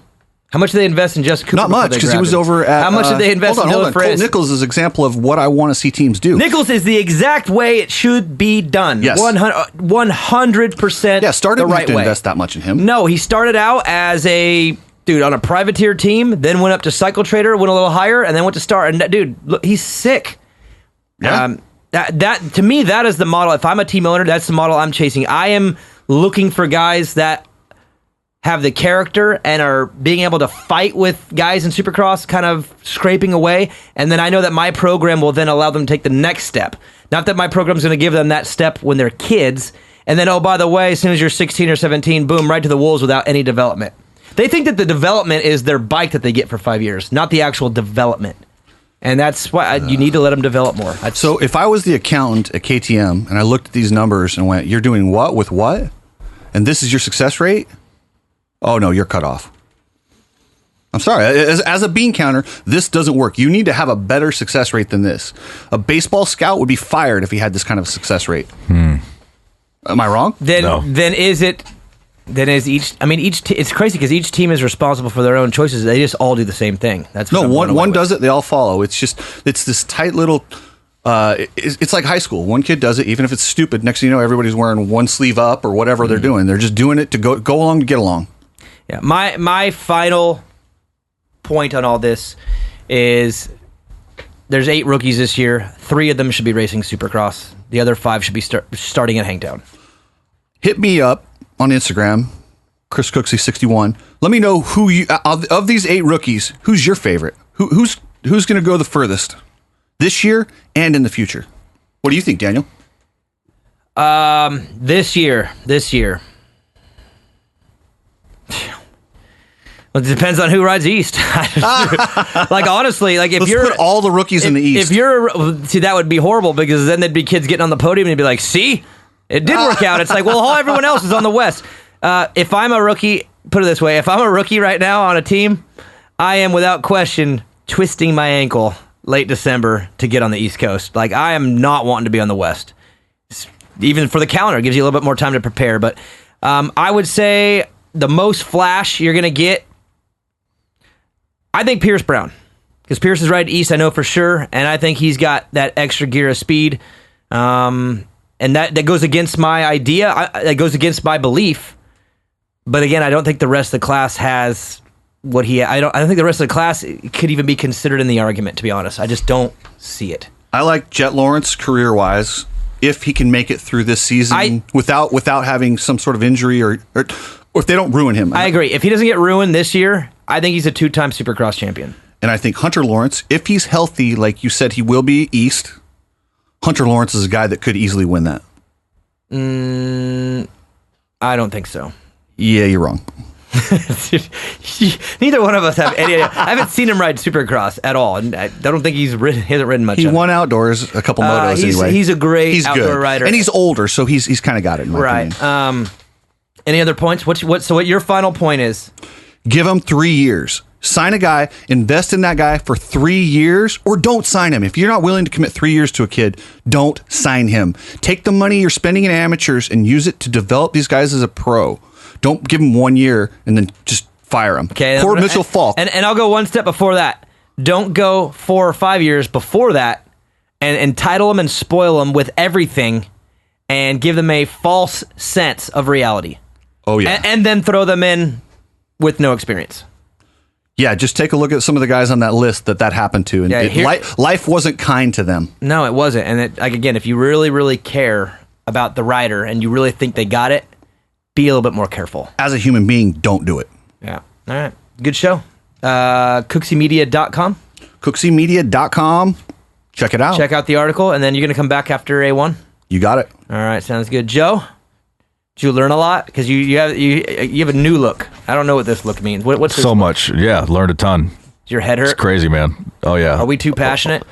Speaker 2: How much did they invest in Justin Cooper?
Speaker 8: Not much, because he was over at...
Speaker 2: How much did they invest in Dylan Friz?
Speaker 8: Colton Nichols is an example of what I want to see teams do.
Speaker 2: Nichols is the exact way it should be done.
Speaker 8: Yes.
Speaker 2: 100%
Speaker 8: Yeah, started
Speaker 2: the right
Speaker 8: to
Speaker 2: way.
Speaker 8: invest that much in him.
Speaker 2: No, he started out as a dude on a privateer team, then went up to Cycle Trader, went a little higher, and then went to Star. And dude, look, he's sick.
Speaker 8: Yeah.
Speaker 2: That to me, that is the model. If I'm a team owner, that's the model I'm chasing. I am looking for guys that have the character and are being able to fight with guys in Supercross, kind of scraping away. And then I know that my program will then allow them to take the next step. Not that my program's going to give them that step when they're kids. And then, oh, by the way, as soon as you're 16 or 17, boom, right to the wolves without any development. They think that the development is their bike that they get for 5 years, not the actual development. And that's why you need to let them develop more.
Speaker 8: So if I was the accountant at KTM and I looked at these numbers and went, you're doing what with what? And this is your success rate? Oh, no, you're cut off. I'm sorry. As a bean counter, this doesn't work. You need to have a better success rate than this. A baseball scout would be fired if he had this kind of success rate. Am I wrong?
Speaker 2: Then is it... Then is each... I mean, it's crazy because each team is responsible for their own choices. They just all do the same thing. That's what
Speaker 8: one does it, they all follow. It's this tight little... it's like high school. One kid does it, even if it's stupid. Next thing you know, everybody's wearing one sleeve up or whatever they're doing. They're just doing it to go along to get along.
Speaker 2: Yeah, my final point on all this is there's 8 rookies this year. 3 of them should be racing Supercross. The other 5 should be starting at Hangtown. Hit
Speaker 8: me up on Instagram, Chris Cooksey 61. Let me know who you of these 8 rookies. Who's your favorite? Who's going to go the furthest this year and in the future? What do you think, Daniel?
Speaker 2: This year. Well, it depends on who rides east. Like, honestly, like, if
Speaker 8: Let's
Speaker 2: you're
Speaker 8: put all the rookies in the east.
Speaker 2: See, that would be horrible because then there'd be kids getting on the podium and you'd be like, see, it did work out. It's like, well, everyone else is on the west. If I'm a rookie, put it this way, if I'm a rookie right now on a team, I am without question twisting my ankle late December to get on the East Coast. Like, I am not wanting to be on the west. Even for the calendar, it gives you a little bit more time to prepare. But I would say the most flash you're going to get, I think Pierce Brown, because Pierce is riding east, I know for sure, and I think he's got that extra gear of speed, and that goes against my idea, that goes against my belief. But again, I don't think the rest of the class has what he. I don't think the rest of the class could even be considered in the argument. To be honest, I just don't see it.
Speaker 8: I like Jet Lawrence career-wise if he can make it through this season without having some sort of injury or if they don't ruin him.
Speaker 2: I agree. If he doesn't get ruined this year, I think he's a 2-time Supercross champion.
Speaker 8: And I think Hunter Lawrence, if he's healthy, like you said, he will be East. Hunter Lawrence is a guy that could easily win that.
Speaker 2: I don't think so.
Speaker 8: Yeah, you're wrong.
Speaker 2: Neither one of us have any idea. I haven't seen him ride Supercross at all, and I don't think he hasn't ridden much.
Speaker 8: He won outdoors a couple motos anyway.
Speaker 2: He's a great outdoor
Speaker 8: good.
Speaker 2: rider,
Speaker 8: and he's older, so he's kind of got it. In my opinion.
Speaker 2: Any other points? So what your final point is?
Speaker 8: Give him 3 years. Sign a guy, invest in that guy for 3 years, or don't sign him. If you're not willing to commit 3 years to a kid, don't sign him. Take the money you're spending in amateurs and use it to develop these guys as a pro. Don't give them 1 year and then just fire them.
Speaker 2: Okay,
Speaker 8: Poor Mitchell Falk.
Speaker 2: And I'll go one step before that. Don't go 4 or 5 years before that and entitle them and spoil them with everything and give them a false sense of reality.
Speaker 8: Oh, yeah.
Speaker 2: And then throw them in with no experience.
Speaker 8: Yeah, just take a look at some of the guys on that list that happened to. And life wasn't kind to them.
Speaker 2: No, it wasn't. And again, if you really, really care about the rider and you really think they got it, be a little bit more careful.
Speaker 8: As a human being, don't do it.
Speaker 2: Yeah. All right. Good show. CookseyMedia.com.
Speaker 8: CookseyMedia.com. Check it out.
Speaker 2: Check out the article, and then you're going to come back after A1?
Speaker 8: You got it.
Speaker 2: All right. Sounds good. Joe, did you learn a lot? Because you have a new look. I don't know what this look means. What's this
Speaker 7: so
Speaker 2: look?
Speaker 7: much? Yeah, learned a ton.
Speaker 2: Does your head hurt?
Speaker 7: It's crazy, man. Oh yeah.
Speaker 2: Are we too passionate?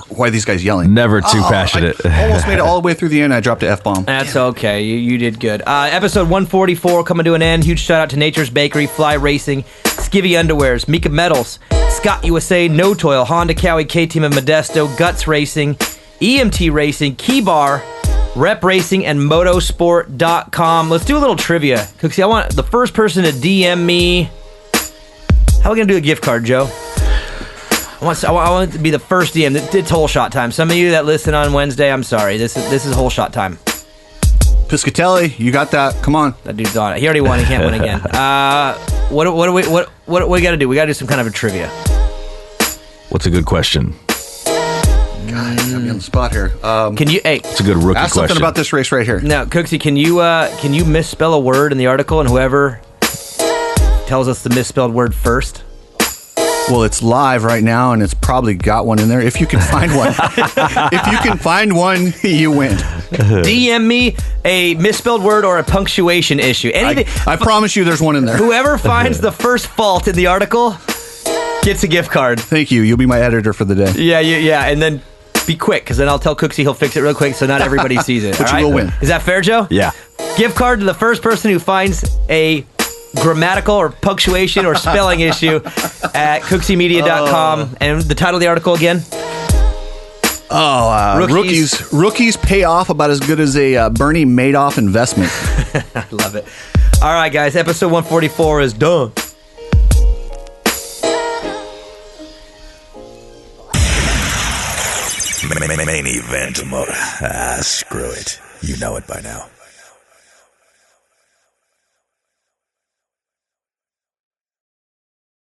Speaker 8: Why are these guys yelling?
Speaker 7: Never too passionate.
Speaker 8: I almost made it all the way through the end. I dropped an F-bomb.
Speaker 2: That's okay. You did good. Episode 144 coming to an end. Huge shout out to Nature's Bakery, Fly Racing, Skivvy Underwears, Mika Metals, Scott USA, No Toil, Honda Cowie, K-Team of Modesto, Guts Racing, EMT Racing, Key Bar, Rep Racing, and Motosport.com. Let's do a little trivia. Cooksey, I want the first person to DM me. How are we going to do a gift card, Joe? I want it to be the first DM. It's whole shot time. Some of you that listen on Wednesday, I'm sorry. This is whole shot time.
Speaker 8: Piscatelli, you got that. Come on.
Speaker 2: That dude's on it. He already won. He can't win again. What do we got to do? We got to do some kind of a trivia.
Speaker 7: What's a good question?
Speaker 8: God, you got me on the spot here.
Speaker 2: Can you? Hey,
Speaker 7: it's a good rookie
Speaker 8: ask
Speaker 7: question.
Speaker 8: Something about this race right here.
Speaker 2: Now, Cooksey, can you misspell a word in the article, and whoever tells us the misspelled word first?
Speaker 8: Well, it's live right now, and it's probably got one in there. If you can find one. If you can find one, you win.
Speaker 2: DM me a misspelled word or a punctuation issue. Anything.
Speaker 8: I promise you there's one in there.
Speaker 2: Whoever finds the first fault in the article gets a gift card.
Speaker 8: Thank you. You'll be my editor for the day.
Speaker 2: Yeah. And then be quick, because then I'll tell Cooksey he'll fix it real quick so not everybody sees it.
Speaker 8: But you will win.
Speaker 2: Is that fair, Joe?
Speaker 7: Yeah.
Speaker 2: Gift card to the first person who finds a grammatical or punctuation or spelling issue at CookseyMedia.com. And the title of the article again?
Speaker 8: Rookies pay off about as good as a Bernie Madoff investment.
Speaker 2: I love it. All right, guys. Episode 144 is done.
Speaker 3: Main event, Moto. Screw it. You know it by now.